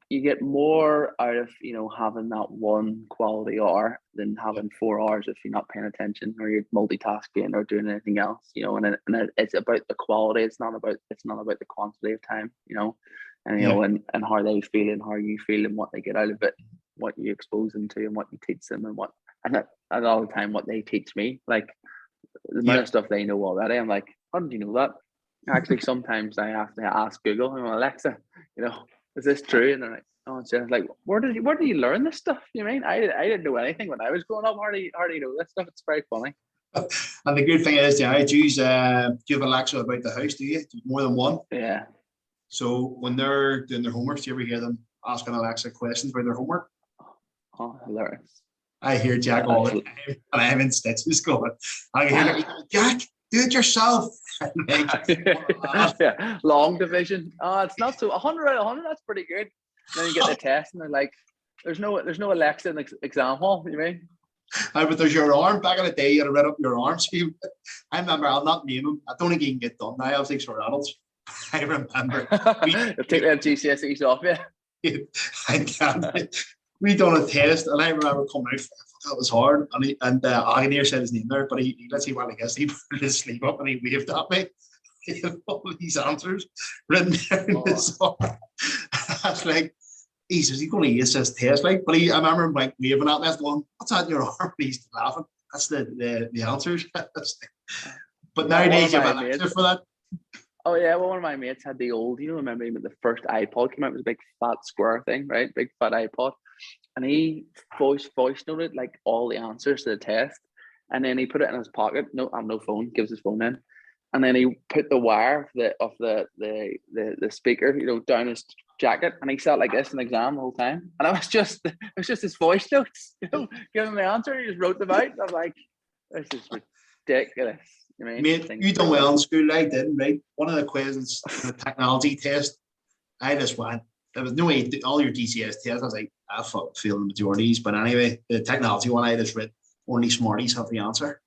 You get more out of, you know, having that one quality hour than having 4 hours if you're not paying attention or you're multitasking or doing anything else. You know, and it's about the quality. It's not about the quantity of time. You know, and you know, and how they feel and how you feel and what they get out of it. What you expose them to and what you teach them and all the time what they teach me, like the amount of stuff they know already. I'm like, how did you know that? Actually, sometimes I have to ask Google, and Alexa, you know, is this true? And they're like, oh, it's just like, where did you learn this stuff? You mean I didn't know anything when I was growing up. How do you know this stuff? It's very funny. And the good thing is, do you have Alexa about the house? Do you more than one? Yeah. So when they're doing their homework, do you ever hear them asking Alexa questions about their homework? Oh, hilarious. I hear Jack all the time, and I'm in stitches going, I hear Jack, do it yourself. Yeah, long division. It's not so 100 out of 100, that's pretty good. And then you get the test and they're like, there's no Alexa in the exam hall, you mean? But there's your arm. Back in the day, you had to read up your arm. So I remember, I'll not name him. I don't think he can get done now. I was like, for adults. I remember. Take them GCSEs off, yeah. I can't. We done a test, and I remember coming out. That was hard, and Agneer said his name there, but he let's see what I guess he put his sleeve up and he waved at me. He had all these answers written there in his arm. I was like, he says he's going to use this test, like, but I remember him like waving at me. I was going, "What's that in your arm?" And he's laughing. That's the answers. But nowadays you have an answer for that. Oh yeah, well, one of my mates had the old, you know, remember when the first iPod came out, it was a big fat square thing, right? Big fat iPod. And he voice noted like all the answers to the test. And then he put it in his pocket. No, I have no phone, gives his phone in. And then he put the wire of the speaker, you know, down his jacket, and he sat like this in the exam the whole time. And it was just his voice notes, you know, giving the answer. He just wrote them out. I'm like, this is ridiculous. You mean, mate, you done well in school. I didn't, right? One of the questions in the technology test, I just went, there was no way, all your GCS tests, I was like, I failed the majorities. But anyway, the technology one, I just read, only smarties have the answer.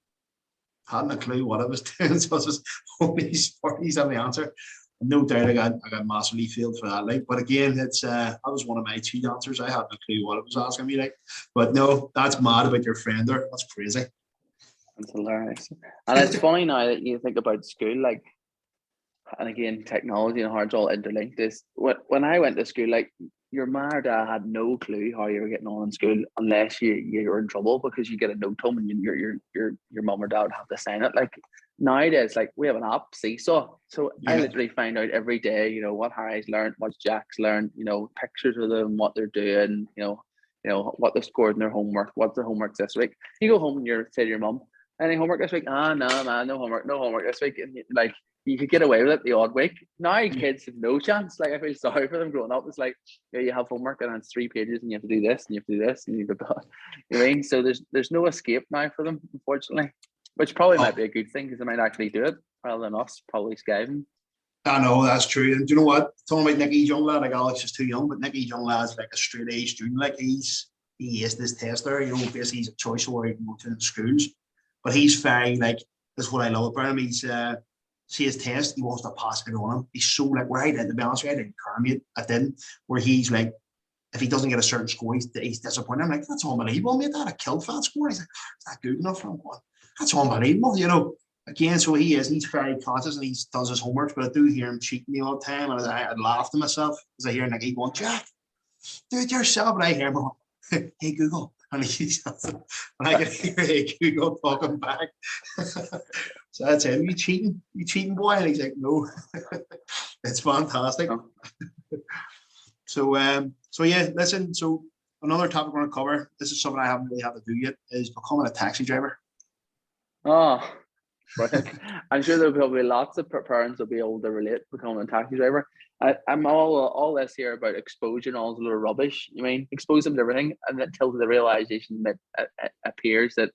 Hadn't a clue what I was doing, so it was only smarties have the answer. No doubt I got massively failed for that. Like, but again, it's that was one of my 2 answers. I had no clue what it was asking me, like. But no, that's mad about your friend there. That's crazy. It's hilarious. And it's funny now that you think about school, like, and again, technology and how it's all interlinked. Is when I went to school, like, your mum or dad had no clue how you were getting on in school unless you were in trouble, because you get a note home and your mum or dad would have to sign it. Like nowadays, like, we have an app, Seesaw. So I literally find out every day, you know, what Harry's learned, what Jack's learned, you know, pictures of them, what they're doing, you know, what they scored in their homework, what's their homework this week. You go home and say to your mum, any homework this week? No, man, no homework this week. And like, you could get away with it the odd week. Now kids have no chance. Like I feel sorry for them growing up. It's like you have homework and it's 3 pages and you have to do this and you have to do this and you have to, you know what I mean? So there's no escape now for them, unfortunately, which probably might be a good thing because they might actually do it rather than us probably skiving. I know that's true. And do you know what? Talking about Nicky's young lad, like Alex is too young, but Nicky's young lad's like a straight A student. Like he is this tester, you know, basically he's a choice of where he can go to the schools. But he's very like, that's what I love about him. He's see his test, he wants to pass it on him. He's so like where I did, to be honest with you, I didn't carry it. I didn't. Where he's like, if he doesn't get a certain score, he's disappointed. I'm like, that's unbelievable, mate. That a killed that score. He's like, is that good enough for him? That's unbelievable, you know. Again, so he's very conscious and he does his homework, but I do hear him cheating me all the time, and I'd laugh to myself because I hear Nicky going, Jack, do it yourself, and I hear him, hey Google, and I can hear hey Google talking back. So that's it. You cheating boy? And he's like, no. It's fantastic. So yeah, listen. So another topic we're going to cover. This is something I haven't really had to do yet. Is becoming a taxi driver. Oh. Right. I'm sure there'll probably lots of parents will be able to relate to becoming a taxi driver. I'm all this here about exposure and all this little rubbish. You mean expose them to everything, and until the realization that appears that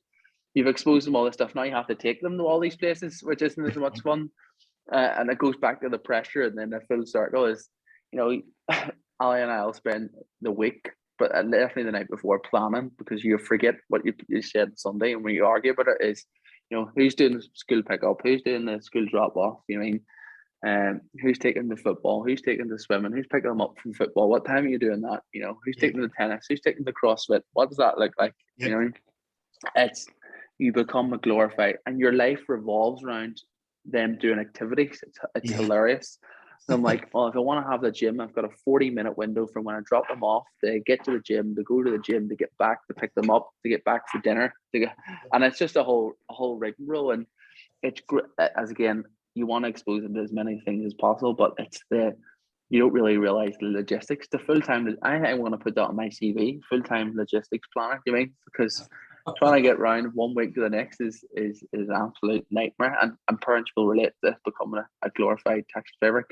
you've exposed them all this stuff. Now you have to take them to all these places, which isn't as much fun. And it goes back to the pressure, and then the full circle is, you know, Ali and I'll spend the week, but definitely the night before, planning, because you forget what you said Sunday, and when you argue about it is, you know, who's doing the school pickup, who's doing the school drop off, you know what I mean? Who's taking the football, who's taking the swimming, who's picking them up from football, what time are you doing that? You know, who's taking the tennis, who's taking the CrossFit, what does that look like? You know, it's, you become a glorified, and your life revolves around them doing activities. It's hilarious. And I'm like, well, if I want to have the gym, I've got a 40-minute window from when I drop them off to get to the gym, to go to the gym, to get back, to pick them up, to get back for dinner, and it's just a whole rigmarole. And it's great, as again, you want to expose them to as many things as possible, but you don't really realize the logistics. The full-time, I want to put that on my CV, full-time logistics planner. You mean, because trying to get around 1 week to the next is an absolute nightmare, and parents will relate to this becoming a glorified taxi driver.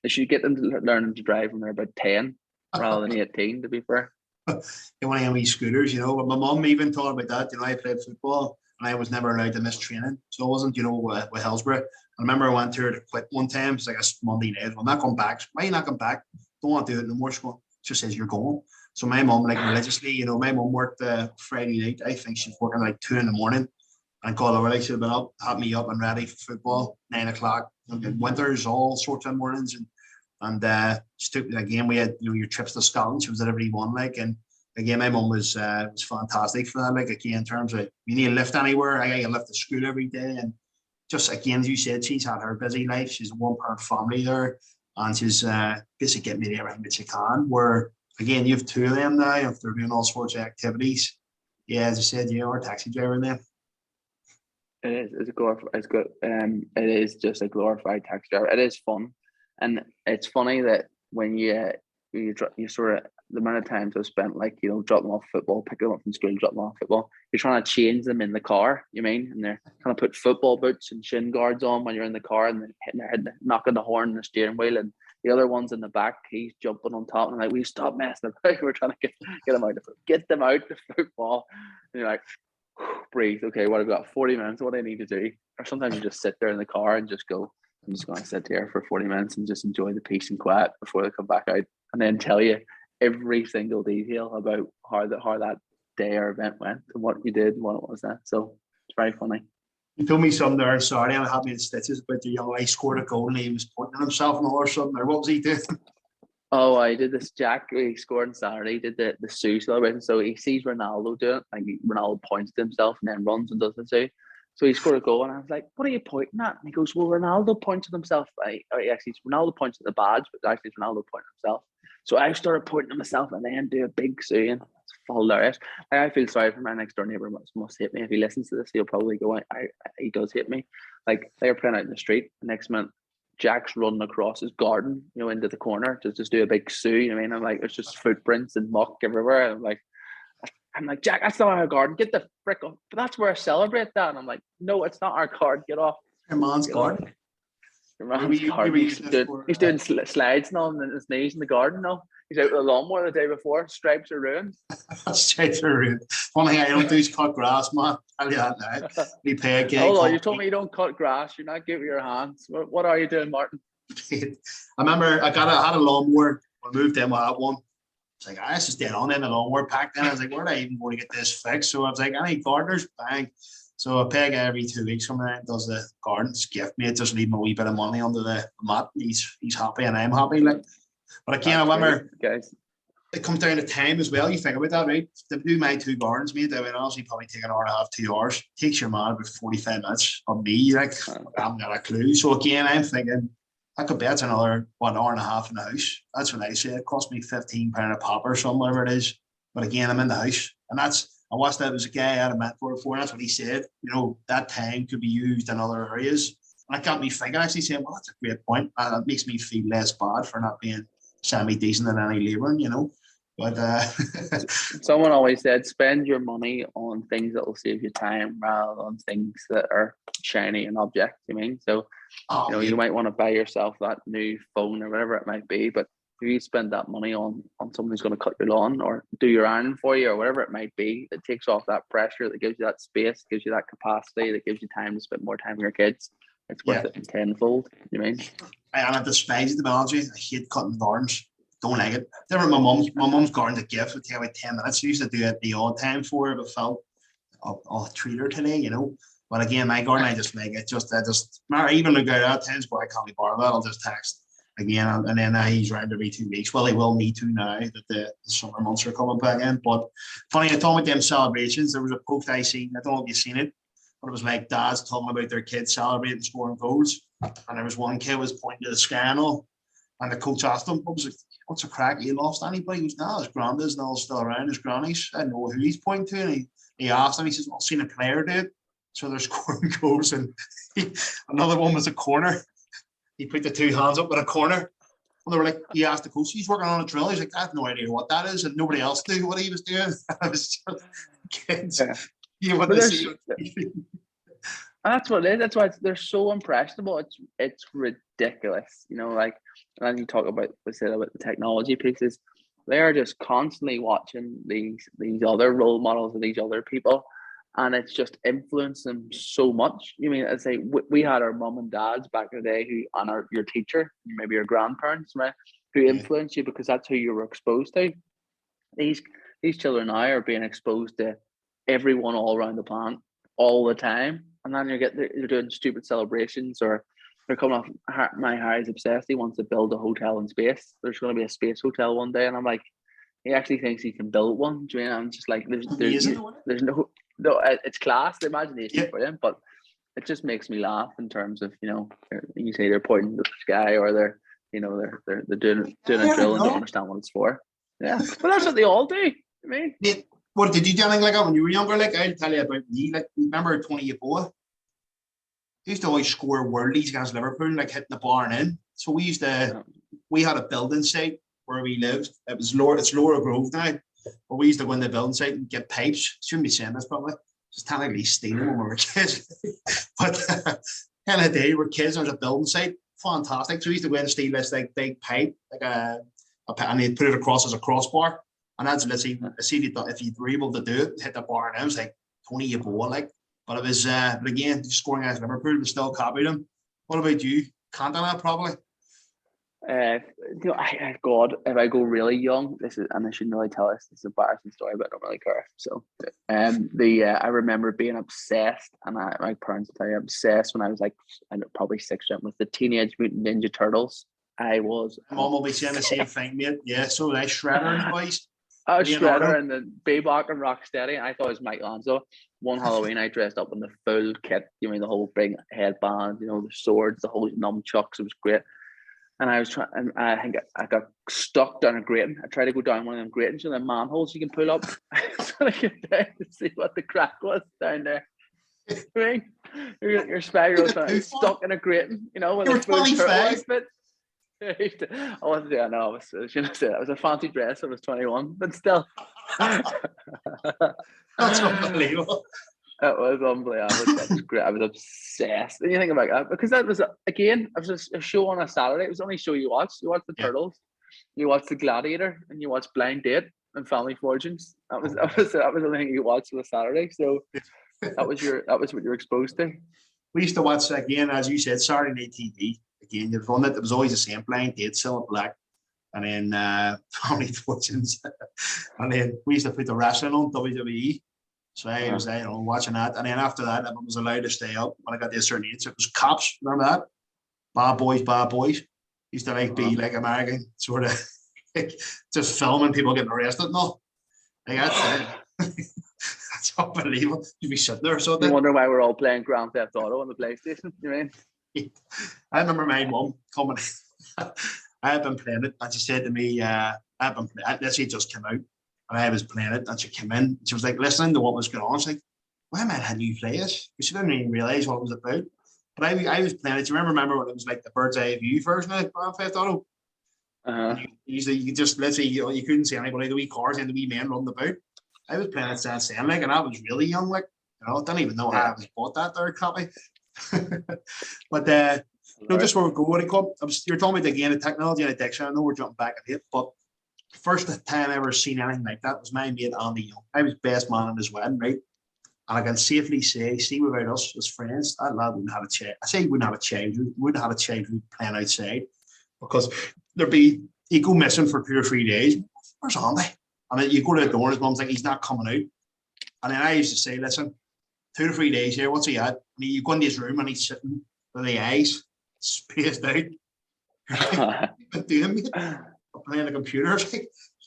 They should get them to learn to drive when they're about 10 rather than 18, to be fair. They want to have these scooters, you know. But my mum even thought about that. You know, I played football and I was never allowed to miss training, so I wasn't, you know, with Hillsborough. I remember I went to her to quit one time. It's like a Monday night. Well, I'm not going back. Why are you not going back? Don't want to do it no more. She just says you're going. So my mum, like religiously, you know, my mum worked Friday night. I think she's working like 2 a.m. And God, I really should have been up, had me up and ready for football, 9 o'clock. Winters, all sorts of mornings, and just took again. We had, you know, your trips to Scotland. She was at every one, like, and again, my mum was fantastic for that. Like, again, in terms of you need to lift anywhere, I lift to school every day, and just again, as you said, she's had her busy life. She's a one-parent family there, and she's basically getting me to everything that she can. Where again, you have 2 of them now. If they're doing all sorts of activities, yeah, as I said, yeah, we're taxi driver then. It is. It's glorified. It's good. It is just a glorified taxi driver. It is fun, and it's funny that when you sort of the amount of times I've spent, like, you know, dropping them off football, picking them up from school, dropping them off football. You're trying to change them in the car. You mean, and they're trying to put football boots and shin guards on when you're in the car, and they're hitting their head, knocking the horn and the steering wheel, and the other one's in the back. He's jumping on top, and I'm like, we stop messing about. We're trying to get them out the football. And you're like, breathe. Okay, what I've got 40 minutes. What I need to do, or sometimes you just sit there in the car and just go, I'm just going to sit here for 40 minutes and just enjoy the peace and quiet before they come back out, and then tell you every single detail about how that day or event went and what you did and what it was that. So it's very funny. You told me something there, sorry, and I had me in stitches about the young guy scored a goal and he was pointing at himself and all or something. Or what was he doing? Oh, I did this. Jack, he scored on Saturday. He did the Sue celebration. So he sees Ronaldo do it, and Ronaldo points to himself and then runs and does the Sue. So he scored a goal, and I was like, "What are you pointing at?" And he goes, "Well, Ronaldo points at himself." Ronaldo points at the badge, but actually, it's Ronaldo pointing at himself. So I started pointing at myself, and then do a big Sue, and it's hilarious. I feel sorry for my next door neighbor. Must hate me if he listens to this. He'll probably go, he does hate me. Like, they were playing out in the street. The next minute, Jack's running across his garden, you know, into the corner to just do a big Sue. You know what I mean? I'm like, there's just footprints and muck everywhere. I'm like, Jack, that's not our garden. Get the frick off. But that's where I celebrate that. And I'm like, no, it's not our garden. Get off. Your man's garden. Your man's garden. He's doing slides now on his knees in the garden now. He's out with a lawnmower the day before. Stripes are ruined. Stripes are ruined. One thing I don't do is cut grass, man. Tell you that now. We pay a guy. Hold on, you told me you don't cut grass. You're not good with your hands. What are you doing, Martin? I remember I had a lawnmower. I moved in with that one. It's like, I just dead on in a lawnmower packed in. I was like, where do I even want to get this fixed? So I was like, I need gardeners, bang. So I pay a guy every 2 weeks from there and does the garden. Just gift me it, just leave him a wee bit of money under the mat. He's happy and I'm happy. Like, but again, I remember guys, it comes down to time as well. You think about that, right? To do my 2 gardens, mate, I would honestly probably take an hour and a half, 2 hours. Takes your man about 45 minutes on me. Like, I haven't got a clue. So again, I'm thinking, I could bet another 1 hour and a half in the house. That's what I say. It cost me £15 a pop or something, whatever it is. But again, I'm in the house. And I watched that. It was a guy I had a mentor before, and that's what he said. You know, that time could be used in other areas. And I got me thinking, actually saying, well, that's a great point. And it makes me feel less bad for not being semi-decent in any labouring, you know. But someone always said, spend your money on things that will save you time rather than things that are shiny and objects. You mean? So, you might want to buy yourself that new phone or whatever it might be, but if you spend that money on someone who's going to cut your lawn or do your iron for you or whatever it might be, it takes off that pressure, that gives you that space, gives you that capacity, that gives you time to spend more time with your kids. It's worth it in tenfold. You mean? I despise it, to be honest with you. I hate cutting gardens. Don't like it. Never my mum's garden, a gift would take about 10 minutes. I used to do it the odd time for her, but felt I'll treat her today, you know. But again, my garden, I just like it. I even look out at times where I can't be bothered. I'll just text again, and then he's around every 2 weeks. Well, he will need to now that the summer months are coming back in. But funny, I talking about them celebrations. There was a post I seen. I don't know if you've seen it, but it was like dads talking about their kids celebrating scoring goals, and there was one kid was pointing to the sky and the coach asked him, what's the crack? He lost anybody? He goes, no, his granddad's not still around, his grannies. I don't know who he's pointing to. And he asked him, he says, well, I've seen a player do it. So they're scoring goals. And another one was a corner. He put the 2 hands up with a corner. And they were like, he asked the coach, he's working on a drill. He's like, I have no idea what that is. And nobody else knew what he was doing. I was just kids. That's what it is. That's why they're so impressionable. It's ridiculous. You know, like, and you talk about the technology pieces. They are just constantly watching these other role models of these other people, and it's just influenced them so much. You mean, I say we had our mum and dads back in the day your teacher, maybe your grandparents, right, who influenced you because that's who you were exposed to. These children now are being exposed to everyone all around the planet all the time. And then you're doing stupid celebrations, or they're coming off. My Harry's obsessed. He wants to build a hotel in space. There's going to be a space hotel one day, and I'm like, he actually thinks he can build one. Do you know? I'm just like, there's no, it's class, the imagination for them, but it just makes me laugh in terms of, you know, you say they're pointing to the sky, or they're doing a drill and don't understand what it's for. Yeah, but that's what they all do. I mean. What did you do anything like that when you were younger? Like, I'll tell you about me. Like, remember 28 boy? He used to always score worldies against Liverpool, like hitting the bar and in. So we had a building site where we lived. It's Laura Grove now, but we used to go in the building site and get pipes. Shouldn't be saying this probably. Just technically stealing when we were kids. But in a day, we're kids. There was a building site, fantastic. So we used to go in and steal this like big pipe, and they'd put it across as a crossbar. And that's literally, if you were able to do it, hit the bar, and I was like, Tony, you ball, like. But it was, but again, scoring against Liverpool, we still copied him. What about you? Can't do that, probably. God, if I go really young, and I shouldn't really tell this. This is an embarrassing story, but I don't really care. So, I remember being obsessed, and my parents tell you, obsessed when I was like, probably 6 with the Teenage Mutant Ninja Turtles. I was. Mom will be saying the same thing, mate. Yeah, so they Shredder boys. Shredder and then Bebop and Rocksteady. I thought it was Michelangelo. One Halloween, I dressed up in the full kit. You mean the whole big headband, you know, the swords, the whole nunchucks. It was great. And I was trying, and I think I got stuck down a grating. I tried to go down one of them gratings, and the manholes you can pull up, so I get down to see what the crack was down there. I mean, your spy stuck in a grating, you know, with a full turtle outfit. I wasn't doing. No, I shouldn't say that. It was a fancy dress. I was 21, but still. That's unbelievable. It was unbelievable. That was great. I was obsessed. And you think about that because that was again, it was a show on a Saturday. It was the only show you watched. You watched the Turtles, you watched the Gladiator, and you watched Blind Date and Family Fortunes. That was the only thing you watched on a Saturday. So that was what you're exposed to. We used to watch again, as you said, Saturday night TV. Again, you'd run it. It was always the same: Blind Date, Silver Black, and then Family Fortunes. And then we used to put the wrestling on WWE. So I was watching that, and then after that, I was allowed to stay up when I got to a certain age. It was Cops, remember that? Bad Boys. Used to be like American, sort of like just filming people getting arrested and all. Like that's unbelievable. You'd be sitting there, so you wonder why we're all playing Grand Theft Auto on the PlayStation. You mean? I remember my mum coming. I had been playing it, and she said to me, let's say it just came out. And I was playing it, and she came in. She was like listening to what was going on. She's like, "Why am I having you play this?" Because she didn't even realize what it was about. But I was playing it. Do you remember when it was like the bird's eye view version of Grand Theft Auto? You just let's say you couldn't see anybody, the wee cars and the wee men running about. I was playing it since then, and I was really young, didn't even know how I was bought that there copy. But just where we're going, you're talking about again the technology and addiction. I know we're jumping back a bit, but first time I ever seen anything like that was my mate Andy Young. I was best man in his wedding, right? And I can safely say, without us as friends, that lad wouldn't have a child. I say he wouldn't have a child. We wouldn't have a child playing outside because he'd go missing for 2 or 3 days. Where's Andy? And then you go to the door and his mum's like, he's not coming out. And then I used to say, listen, 2 to 3 days here, what's he at? And you go into his room and he's sitting with the eyes spaced out. What doing, mate? Playing the computer.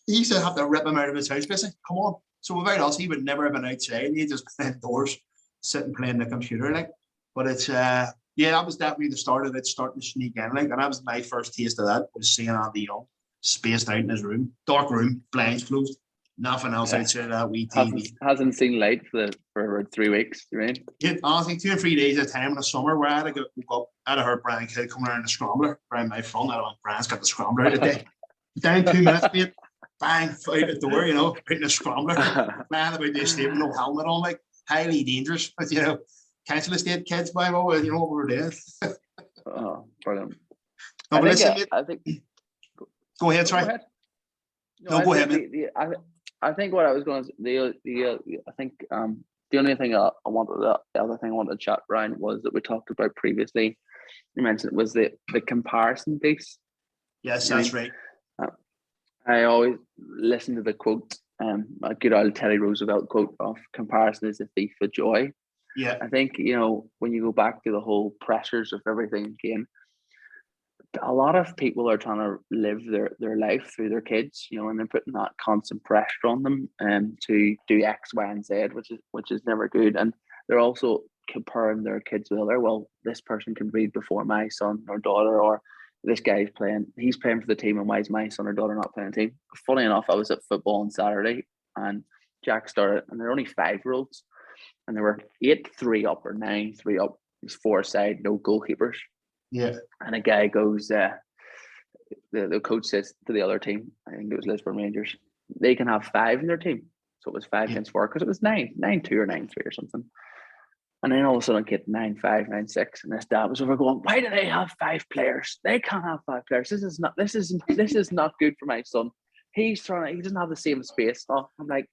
He used to have to rip him out of his house, basically. Come on. So without us, he would never have been outside. He'd just been indoors, sitting playing the computer. But it's that was definitely the start of it, starting to sneak in. And that was my first taste of that, was seeing Andy Young spaced out in his room, dark room, blinds closed, nothing else outside of that wee TV. Hasn't seen light for 3 weeks, right? Yeah, honestly, 2 or 3 days at a time in the summer where I had to woke up, I'd have heard Brian Kidd coming around the scrambler around my front. I went, Brian's got the scrambler out today. Down 2 minutes, mate. Bang, out the door, putting a scrambler, flying about the estate with no helmet on, highly dangerous. But, council estate kids, by the way, what we were doing. Oh, brilliant. No, but listen, mate. I think. Go ahead, sorry. Go ahead, mate. I think what I was going to I think the only thing the other thing I wanted to chat, Brian, was that we talked about previously. You mentioned it was the comparison piece. Yes, that's right. I always listen to the quote, a good old Teddy Roosevelt quote of comparison is the thief of joy. Yeah. I think, when you go back to the whole pressures of everything again, a lot of people are trying to live their life through their kids, and they're putting that constant pressure on them to do X, Y, and Z, which is never good. And they're also comparing their kids with this person can read before my son or daughter, or this guy's he's playing for the team, and why is my son or daughter not playing the team? Funny enough, I was at football on Saturday and Jack started, and they're only 5-year-olds, and they were 8-3 up or 9-3 up. It's 4-side, no goalkeepers. Yeah. And a guy goes, the coach says to the other team, I think it was Lisbon Rangers, they can have 5 in their team. So it was 5 against 4 because it was 9-2 or 9-3 or something. And then all of a sudden, get 9-5, 9-6, and this dad was over going, "Why do they have 5 players? They can't have 5 players. This is not good for my son. He doesn't have the same space." Oh, I'm like,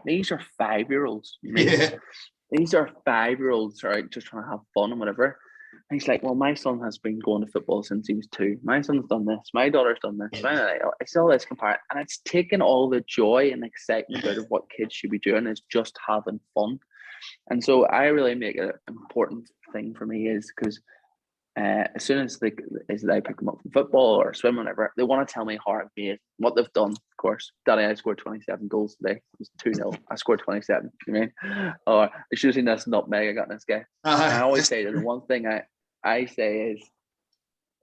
these are 5-year-olds. Yeah. These are 5-year-olds, right? Just trying to have fun and whatever. And he's like, "Well, my son has been going to football since he was 2. My son's done this. My daughter's done this." It's all this compared, and it's taken all the joy and excitement out of what kids should be doing is just having fun. And so I really make it an important thing for me is because as soon as I pick them up from football or swim, whatever, they want to tell me how amazing what they've done. Of course, Daddy, I scored 27 goals today. It was 2-0. I scored 27. You mean? Or I should have seen this nutmeg I got in this guy. I always say that the one thing I say is,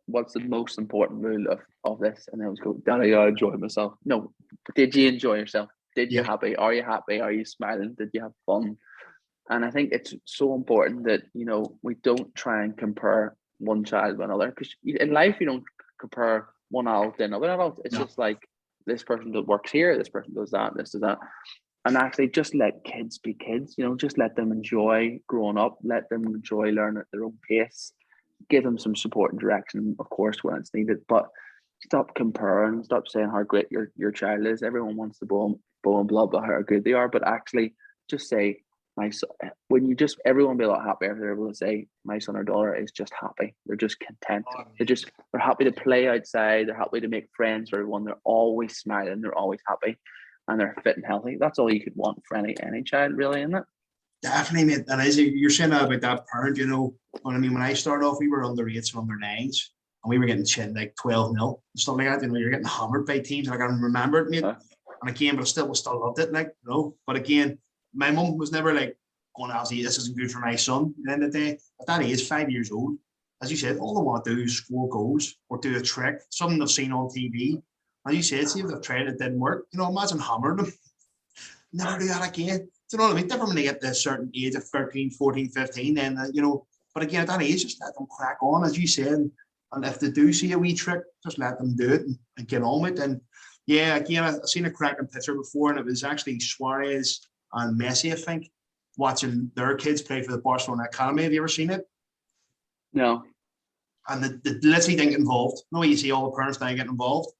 what's the most important rule of this? And I always go, Daddy, I enjoy myself. No, but did you enjoy yourself? Did you happy? Are you happy? Are you smiling? Did you have fun? And I think it's so important that, we don't try and compare one child with another, because in life, you don't compare one adult to another adult. It's just like this person that works here, this person does that, this does that. And actually just let kids be kids, just let them enjoy growing up, let them enjoy learning at their own pace, give them some support and direction, of course, when it's needed. But stop comparing, stop saying how great your child is. Everyone wants to bow and blah blah how good they are, but actually just say my son. Everyone will be a lot happier if they're able to say my son or daughter is just happy. They're just content. They're happy to play outside. They're happy to make friends for everyone. They're always smiling. They're always happy, and they're fit and healthy. That's all you could want for any child, really, isn't it? Definitely, mate. And as you're saying that about that parent, what I mean, when I started off, we were under 8s and under 9s, and we were getting chinned like 12-0 and stuff like that. You're getting hammered by teams, and I can remember it, mate. And again, but we still loved it, But again, my mum was never like going, obviously, this isn't good for my son. At the end of the day, at that age, 5 years old, as you said, all they want to do is score goals or do a trick, something they've seen on TV. As you said, see if they've tried it, didn't work. Imagine hammering them. Never do that again. Do you know what I mean? Different when they get to a certain age of 13, 14, 15, then, but again, at that age, just let them crack on, as you said. And if they do see a wee trick, just let them do it and get on with it. And yeah, again, I've seen a cracking picture before, and it was actually Suarez and Messi, I think, watching their kids play for the Barcelona Academy. Have you ever seen it? No. And they literally didn't get involved. No, you see all the parents now getting involved.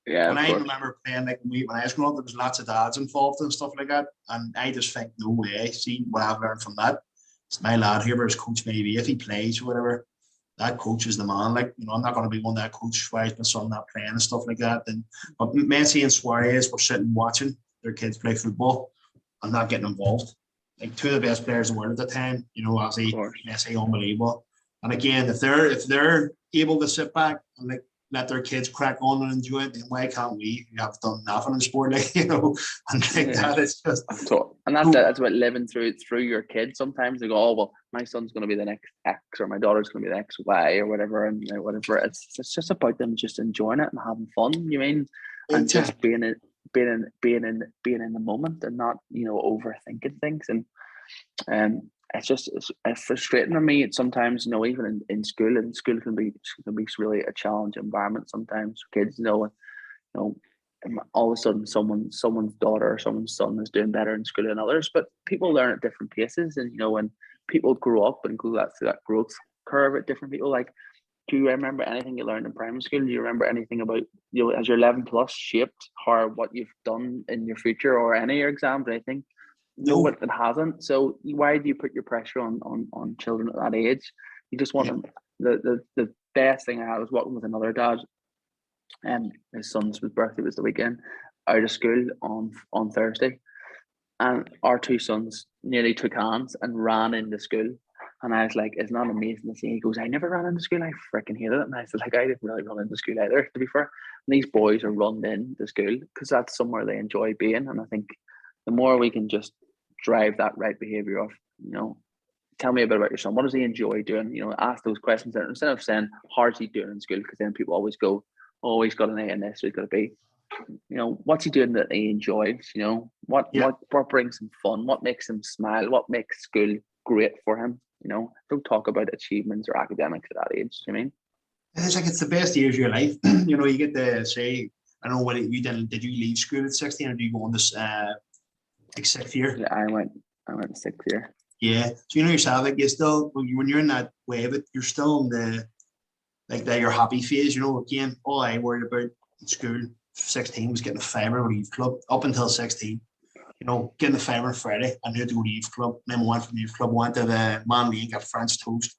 Yeah, and I remember playing when I was growing up, there was lots of dads involved and stuff like that. And I just think, no way. See what I've learned from that. It's my lad here, his coach maybe, if he plays or whatever, that coach is the man. I'm not going to be one that coach, why is my son not playing and stuff like that. But Messi and Suarez were sitting watching their kids play football and not getting involved. Like two of the best players in the world at the time, obviously Messi, unbelievable. And again, if they're able to sit back and let their kids crack on and enjoy it, then why can't we? We have done nothing in sport, and that. It's just and that's about living through your kids. Sometimes they go, oh well, my son's going to be the next X or my daughter's going to be the next Y or whatever, and whatever. It's just about them just enjoying it and having fun. And just being in the moment and not overthinking things. And it's frustrating for me. It's sometimes even in school, and school can be really a challenging environment sometimes for kids. All of a sudden someone's daughter or someone's son is doing better in school than others, but people learn at different paces, and when people grow up and go through that growth curve at different people. Like, do you remember anything you learned in primary school? Do you remember anything about has your 11 plus shaped what you've done in your future or any of your exams or anything? No, it hasn't. So why do you put your pressure on children at that age? You just want them. The best thing I had was walking with another dad, and his son's birthday was the weekend, out of school on Thursday, and our two sons nearly took hands and ran into school. And I was like, "It's not amazing to see." He goes, "I never ran into school. I freaking hated it." And I said, "I didn't really run into school either, to be fair." And these boys are run into school because that's somewhere they enjoy being. And I think the more we can just drive that right behavior of, tell me a bit about your son. What does he enjoy doing? Ask those questions there instead of saying, how's he doing in school? Because then people always go, oh, he's got an A in this, so he's got a B. What's he doing that he enjoys? What brings him fun? What makes him smile? What makes school great for him? Don't talk about achievements or academics at that age. I mean, it's the best years of your life. You get to say, I don't know what you did you leave school at 16 or do you go on this sixth year? Yeah, I went sixth year. Yeah, so yourself, you still when you're in that wave, you're still in the your happy phase. Again, all I worried about in school, 16 was getting a fiver with youth club up until 16. Getting the fiver on Friday, I knew to go to youth club. And then we went from youth club, went to the Manly and got French toast,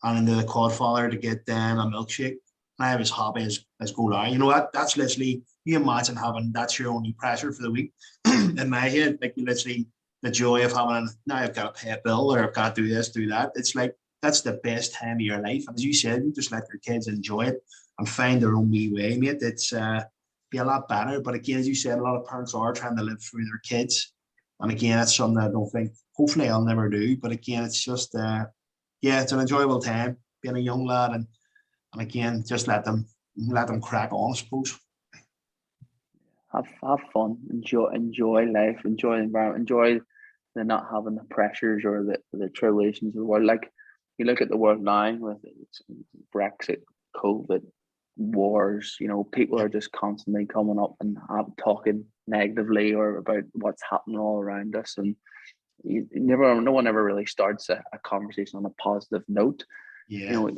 and into the Codfather to get a milkshake. And I was happy as go down. That's literally, you imagine having that's your only pressure for the week. In my head, literally the joy of having now I've got to pay a bill or I've got to do this, do that. It's like that's the best time of your life. And as you said, you just let your kids enjoy it and find their own wee way, mate. It's be a lot better. But again, as you said, a lot of parents are trying to live through their kids. And again, that's something I don't think hopefully I'll never do. But again, it's just it's an enjoyable time being a young lad and again, just let them crack on, I suppose. Have fun, enjoy life, enjoy the environment, enjoy the not having the pressures or the tribulations of the world. Like you look at the world now with Brexit, COVID, wars. You know, people are just constantly coming up and talking negatively or about what's happening all around us, and no one ever really starts a conversation on a positive note. Yeah. You know,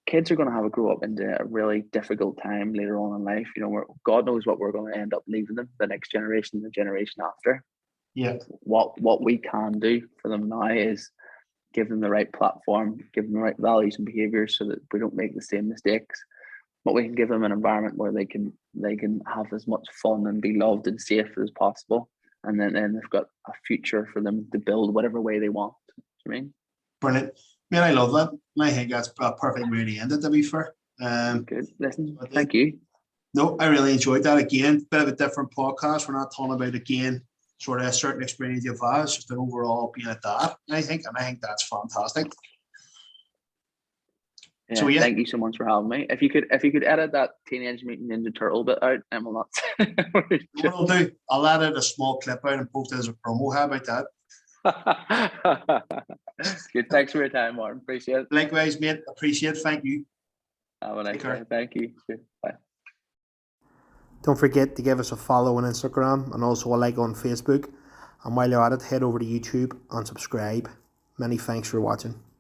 kids are going to have a grow up into a really difficult time later on in life. You know, God knows what we're going to end up leaving them, the next generation, the generation after. Yeah. What we can do for them now is give them the right platform, give them the right values and behaviors so that we don't make the same mistakes. But we can give them an environment where they can have as much fun and be loved and safe as possible. And then they've got a future for them to build whatever way they want. Do you mean? Brilliant. Man, I love that. And I think that's a perfect way to end it, to be fair. Good. Listen, thank you. No, I really enjoyed that. Again, bit of a different podcast. We're not talking about, again, sort of a certain experience you've had. It's just an overall being a dad, I think. And I think that's fantastic. Yeah, so, yeah. Thank you so much for having me. If you could edit that Teenage Mutant Ninja Turtle bit out, I will not. What I'll do, I'll edit a small clip out and post it as a promo. How about that? Good. Thanks for your time, Martin. Appreciate it. Likewise, mate. Appreciate it. Thank you. Have a nice day. Thank you. Good. Bye. Don't forget to give us a follow on Instagram and also a like on Facebook. And while you're at it, head over to YouTube and subscribe. Many thanks for watching.